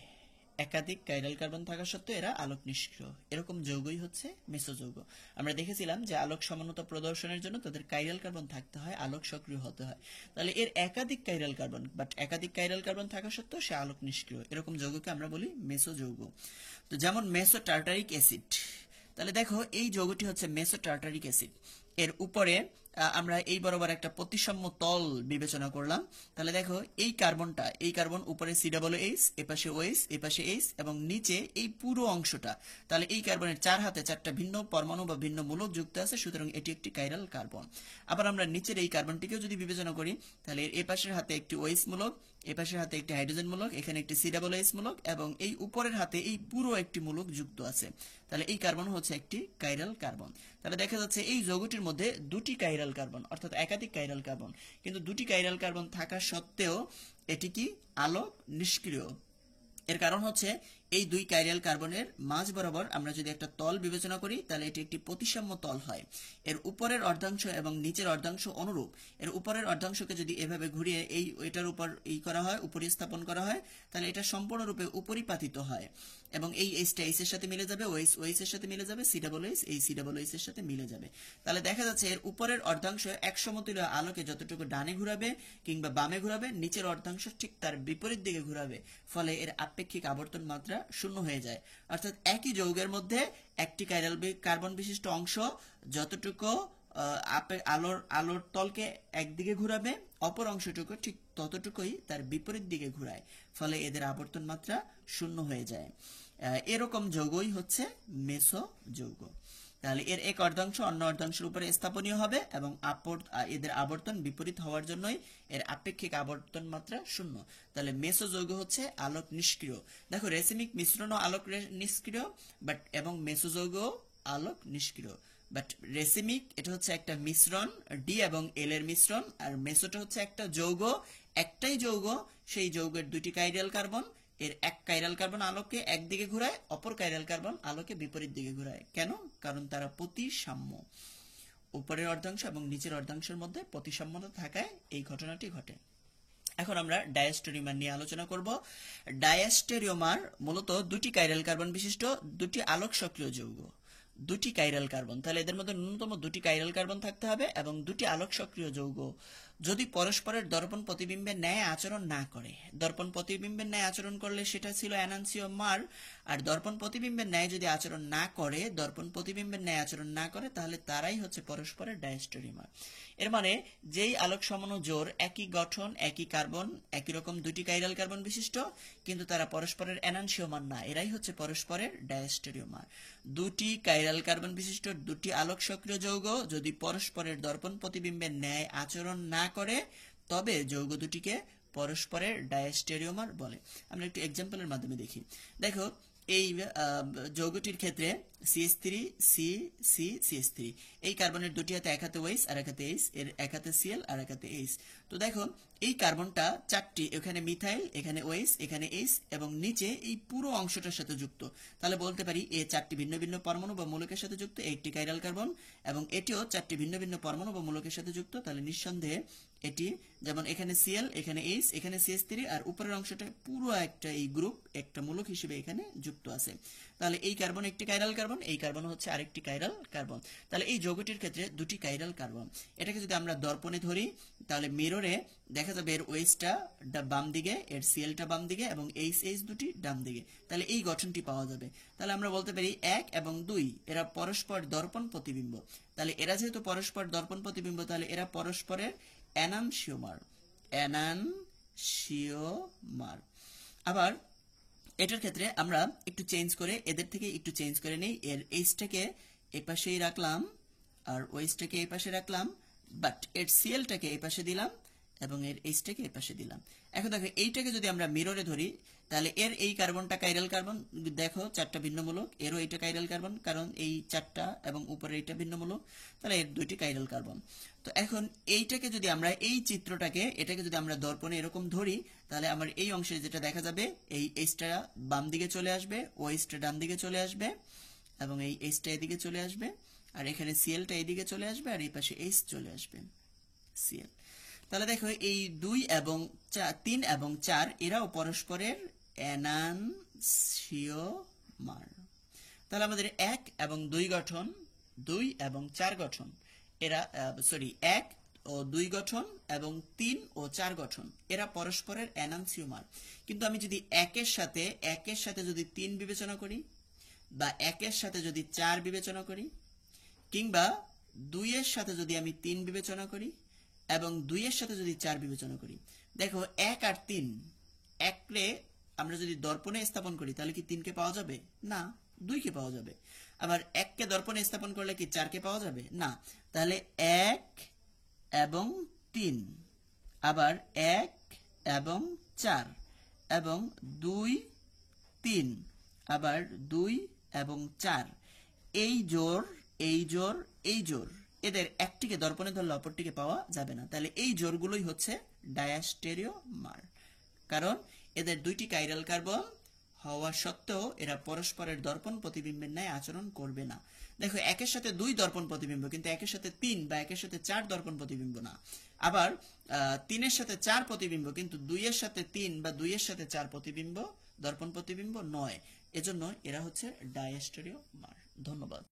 একাধিক কাইরাল কার্বন থাকা সত্ত্বেও এরা আলোক নিষ্ক্রিয়, এরকম যৌগই হচ্ছে মেসোযৌগ। আমরা দেখেছিলাম যে আলোক সমানতা প্রদর্শনের জন্য তাদের কাইরাল কার্বন থাকতে হয়, আলোক সক্রিয় হতে হয়। তাহলে এর একাধিক কাইরাল কার্বন, বাট একাধিক কাইরাল কার্বন থাকা সত্ত্বেও সে আলোক নিষ্ক্রিয়, এরকম যৌগকে আমরা বলি মেসোযৌগ। তো যেমন মেসো টার্টারিক অ্যাসিড, তাহলে দেখো এই যৌগটি হচ্ছে মেসো টার্টারিক অ্যাসিড। এর উপরে আমরা এই বরাবর একটা প্রতিসাম্য তল বিবেচনা করলাম। তাহলে দেখো এই কার্বন উপরে COH, এপাশে OH, এপাশে H এবং নিচে এই পুরো অংশটা, তাহলে এই কার্বনের 4 হাতে 4টা ভিন্ন পরমাণু বা ভিন্ন মূলক যুক্ত আছে, সুতরাং এটি একটি কাইরাল কার্বন। আবার আমরা নিচের এই কার্বনটিকেও যদি বিবেচনা করি, তাহলে এর এপাশের হাতে একটি OH মূলক, এপাশের হাতে একটি হাইড্রোজেন মূলক, এখানে একটি COH মূলক এবং এই উপরের হাতে এই পুরো একটি মূলক যুক্ত আছে, তাহলে এই কার্বন হচ্ছে একটি কাইরাল কার্বন। তাহলে দেখা যাচ্ছে এই যৌগটির মধ্যে দুটি কাইরাল কার্বন, অর্থাৎ একাধিক কাইরাল কার্বন, কিন্তু দুটি কাইরাল কার্বন থাকা সত্ত্বেও এটি কি আলোক নিষ্ক্রিয়। এর কারণ হচ্ছে এই দুই কাইরাল কার্বনের মাঝ বরাবর আমরা যদি একটা তল বিবেচনা করি, তাহলে এটি একটি প্রতিসাম্য তল হয়। এর উপরের অর্ধাংশ এবং নিচের অর্ধাংশ অনুরূপ। এর উপরের অর্ধাংশকে যদি এভাবে ঘুরিয়ে এটার উপর করা হয়, উপরে স্থাপন করা হয়, তাহলে এটা সম্পূর্ণরূপে উপরিপাতিত হয় এবং এই এইচটা এইচ এর সাথে মিলে যাবে, ওএইচ ওএইচ এর সাথে মিলে যাবে, COH এই COH এর সাথে মিলে যাবে। তাহলে দেখা যাচ্ছে এর উপরের অর্ধাংশ এক সমতুল্য আলোকে যতটুকু ডানে ঘুরাবে কিংবা বামে ঘুরাবে, নিচের অর্ধাংশ ঠিক তার বিপরীত দিকে ঘুরাবে, ফলে এর আপেক্ষিক আবর্তন মাত্রা শূন্য হয়ে যায়। অর্থাৎ একই যৌগের মধ্যে একটি কাইরাল কার্বন বিশিষ্ট অংশ যতটুকু আলোর তলকে একদিকে ঘুরাবে, অপর অংশটুকু ঠিক ততটুকুই তার বিপরীত দিকে ঘুরায়, ফলে এদের আবর্তন মাত্রা শূন্য হয়ে যায়। এরকম যৌগই হচ্ছে মেসো যৌগ। তাহলে এর এক অর্ধাংশ অন্য অর্ধাংশের উপরে স্থাপনীয় হবে এবং এদের আবর্তন বিপরীত হওয়ার জন্যই এর আপেক্ষিক আবর্তন মাত্রা শূন্য। তাহলে মেসো যৌগ হচ্ছে আলোক নিষ্ক্রিয়। দেখো রেসিমিক মিশ্রণও আলোক নিষ্ক্রিয়, বাট এবং মেসো যৌগ আলোক নিষ্ক্রিয়। বাট রেসিমিক এটা হচ্ছে একটা মিশ্রণ, ডি এবং এল এর মিশ্রণ, আর মেসোটা হচ্ছে একটা যৌগ, একটাই যৌগ, সেই যৌগের দুটি কাইরাল কার্বন, এর এক কাইরাল কার্বন আলোকে একদিকে ঘুরায়, অপর কাইরাল কার্বন আলোকে বিপরীত দিকে ঘুরায়। কেন? কারণ তারা প্রতিসাম্য, উপরের অর্ধাংশ এবং নিচের অর্ধাংশের মধ্যে প্রতিসাম্যতা থাকায় এই ঘটনাটি ঘটে। এখন আমরা ডায়াস্টেরিওমার নিয়ে আলোচনা করব। ডায়াস্টেরিওমার মূলত দুটি কাইরাল কার্বন বিশিষ্ট দুটি আলোক সক্রিয় যৌগ, দুটি কাইরাল কার্বন। তাহলে এদের মধ্যে ন্যূনতম দুটি কাইরাল কার্বন থাকতে হবে এবং দুটি আলোক সক্রিয় যৌগ যদি পরস্পরের দর্পণ প্রতিবিম্বের ন্যায় আচরণ না করে। দর্পণ প্রতিবিম্বের ন্যায় আচরণ করলে সেটা ছিল এনানসিওমার, আর দর্পণ প্রতিবিম্বের ন্যায় যদি আচরণ না করে, দর্পণ প্রতিবিম্বের ন্যায় আচরণ না করে, তাহলে তারাই হচ্ছে পরস্পরের ডায়াস্টেরিওমার। এর মানে যেই আলোক সমান জোর, একই গঠন, একই কার্বন, একই রকম দুটি কাইরাল কার্বন বিশিষ্ট, কিন্তু তারা পরস্পরের এনানসিওমার না, এরাই হচ্ছে পরস্পরের ডায়াস্টেরিওমার। দুটি কাইরাল কার্বন বিশিষ্ট দুটি আলোক সক্রিয় যৌগ যদি পরস্পরের দর্পণ প্রতিবিম্বের ন্যায় আচরণ না করে, তবে যৌগ দুটিকে পরস্পরের ডায়াস্টেরিওমার বলে। আমরা একটু এক্সাম্পলের মাধ্যমে দেখি। দেখো এই যৌগটির ক্ষেত্রে CH3 CH3 এই কার্বনের দুটি হাতে এক হাতে OH আর এক হাতে H, এর এক হাতে Cl আর এক হাতে H। তো দেখো এই কার্বনটা চারটি, এখানে মিথাইল, এখানে OH, এখানে H এবং নিচে এই পুরো অংশটার সাথে যুক্ত। তাহলে বলতে পারি এ চারটি ভিন্ন ভিন্ন পরমাণু বা মূলকের সাথে যুক্ত, একটি কাইরাল কার্বন, এবং এটিও চারটি ভিন্ন ভিন্ন পরমাণু বা মূলকের সাথে যুক্ত। তাহলে নিঃসন্দেহে এটি, যেমন এখানে Cl, এখানে H, এখানে CH3 আর উপরের অংশটা পুরো একটা এই গ্রুপ একটা মূলক হিসেবে এখানে যুক্ত আছে। তাহলে এই কার্বন একটি কাইরাল কার্বন, এই কার্বন হচ্ছে আরেকটি কাইরাল কার্বন। তাহলে এই যৌগটির ক্ষেত্রে দুটি কাইরাল কার্বন। এটাকে যদি আমরা দর্পণে ধরি, তাহলে মিররে দেখা যাবে এর OH-টা বাম দিকে, এর Cl-টা বাম দিকে এবং H দুটি ডান দিকে। তাহলে এই গঠনটি পাওয়া যাবে। তাহলে আমরা বলতে পারি 1 এবং 2 এরা পরস্পর দর্পণ প্রতিবিম্ব। তাহলে এরা যেহেতু পরস্পর দর্পণ প্রতিবিম্ব, তাহলে এরা পরস্পরের এনানসিওমার। আবার এটার ক্ষেত্রে আমরা একটু চেঞ্জ করে, এদের থেকে একটু চেঞ্জ করে নেই। এর H-টাকে এই পাশেই রাখলাম আর OH-টাকে এই পাশে রাখলাম, বাট এর Cl-টাকে এই পাশে দিলাম এবং এর H-টাকে এই পাশে দিলাম। এখন দেখো এইটাকে যদি আমরা মিররে ধরি, তাহলে এর এই কার্বনটা কাইরাল কার্বন, দেখো চারটা ভিন্ন মূলক, এরও এইটা কাইরাল কার্বন, কারণ এই চারটা এবং উপরে এইটা ভিন্ন মূলক, তাহলে এর দুইটি কাইরাল কার্বন। তো এখন এইটাকে যদি আমরা এই চিত্রটাকে, এটাকে যদি আমরা দর্পণে এরকম ধরি, তাহলে আমার এই অংশে যেটা দেখা যাবে, এই H-টা বাম দিকে চলে আসবে, OH-টা ডান দিকে চলে আসবে এবং এই H-টা এদিকে চলে আসবে, আর এখানে Cl-টা এদিকে চলে আসবে, আর এই পাশে H চলে আসবে, Cl। তাহলে দেখো এই 2 এবং 3 এবং 4 এরাও পরস্পরের ডায়াস্টিরিওমার। তাহলে আমাদের 1 এবং 2 গঠন, 2 এবং 4 গঠন, এরা এক ও 2 গঠন এবং 3 ও 4 গঠন, এরা পরস্পরের এনানসিওমার। কিন্তু আমি যদি একের সাথে যদি 3 বিবেচনা করি, বা একের সাথে যদি 4 বিবেচনা করি, কিংবা 2 এর সাথে যদি আমি 3 বিবেচনা করি এবং 2 এর সাথে যদি 4 বিবেচনা করি, দেখো 1 আর 3, একরে আমরা যদি দর্পণে স্থাপন করি তাহলে কি 3 কে পাওয়া যাবে? না, 2 কে পাওয়া যাবে। আবার 1 কে দর্পণে স্থাপন করলে কি 4 কে পাওয়া যাবে? না। তাহলে 1 এবং 3, আবার 1 এবং 4, এবং 2 3, আবার 2 এবং 4, এই জোড় এই জোড় এই জোড়, এদের একটিকে দর্পণে ধরলে অপরটিকে পাওয়া যাবে না। তাহলে এই জোড়গুলোই হচ্ছে ডায়াস্টেরিওমার, কারণ এদের 2টি কাইরাল কার্বন হওয়া সত্ত্বেও এরা পরস্পরের দর্পণ প্রতিবিম্বের ন্যায় আচরণ করবে না। দেখো, একের সাথে 2 দর্পণ প্রতিবিম্ব, কিন্তু একের সাথে 3 বা একের সাথে 4 দর্পণ প্রতিবিম্ব না। আবার 3 এর সাথে 4 প্রতিবিম্ব, কিন্তু 2 এর সাথে 3 বা 2 এর সাথে 4 প্রতিবিম্ব দর্পণ প্রতিবিম্ব নয়। এজন্য এরা হচ্ছে ডায়াস্টেরিওমার। ধন্যবাদ।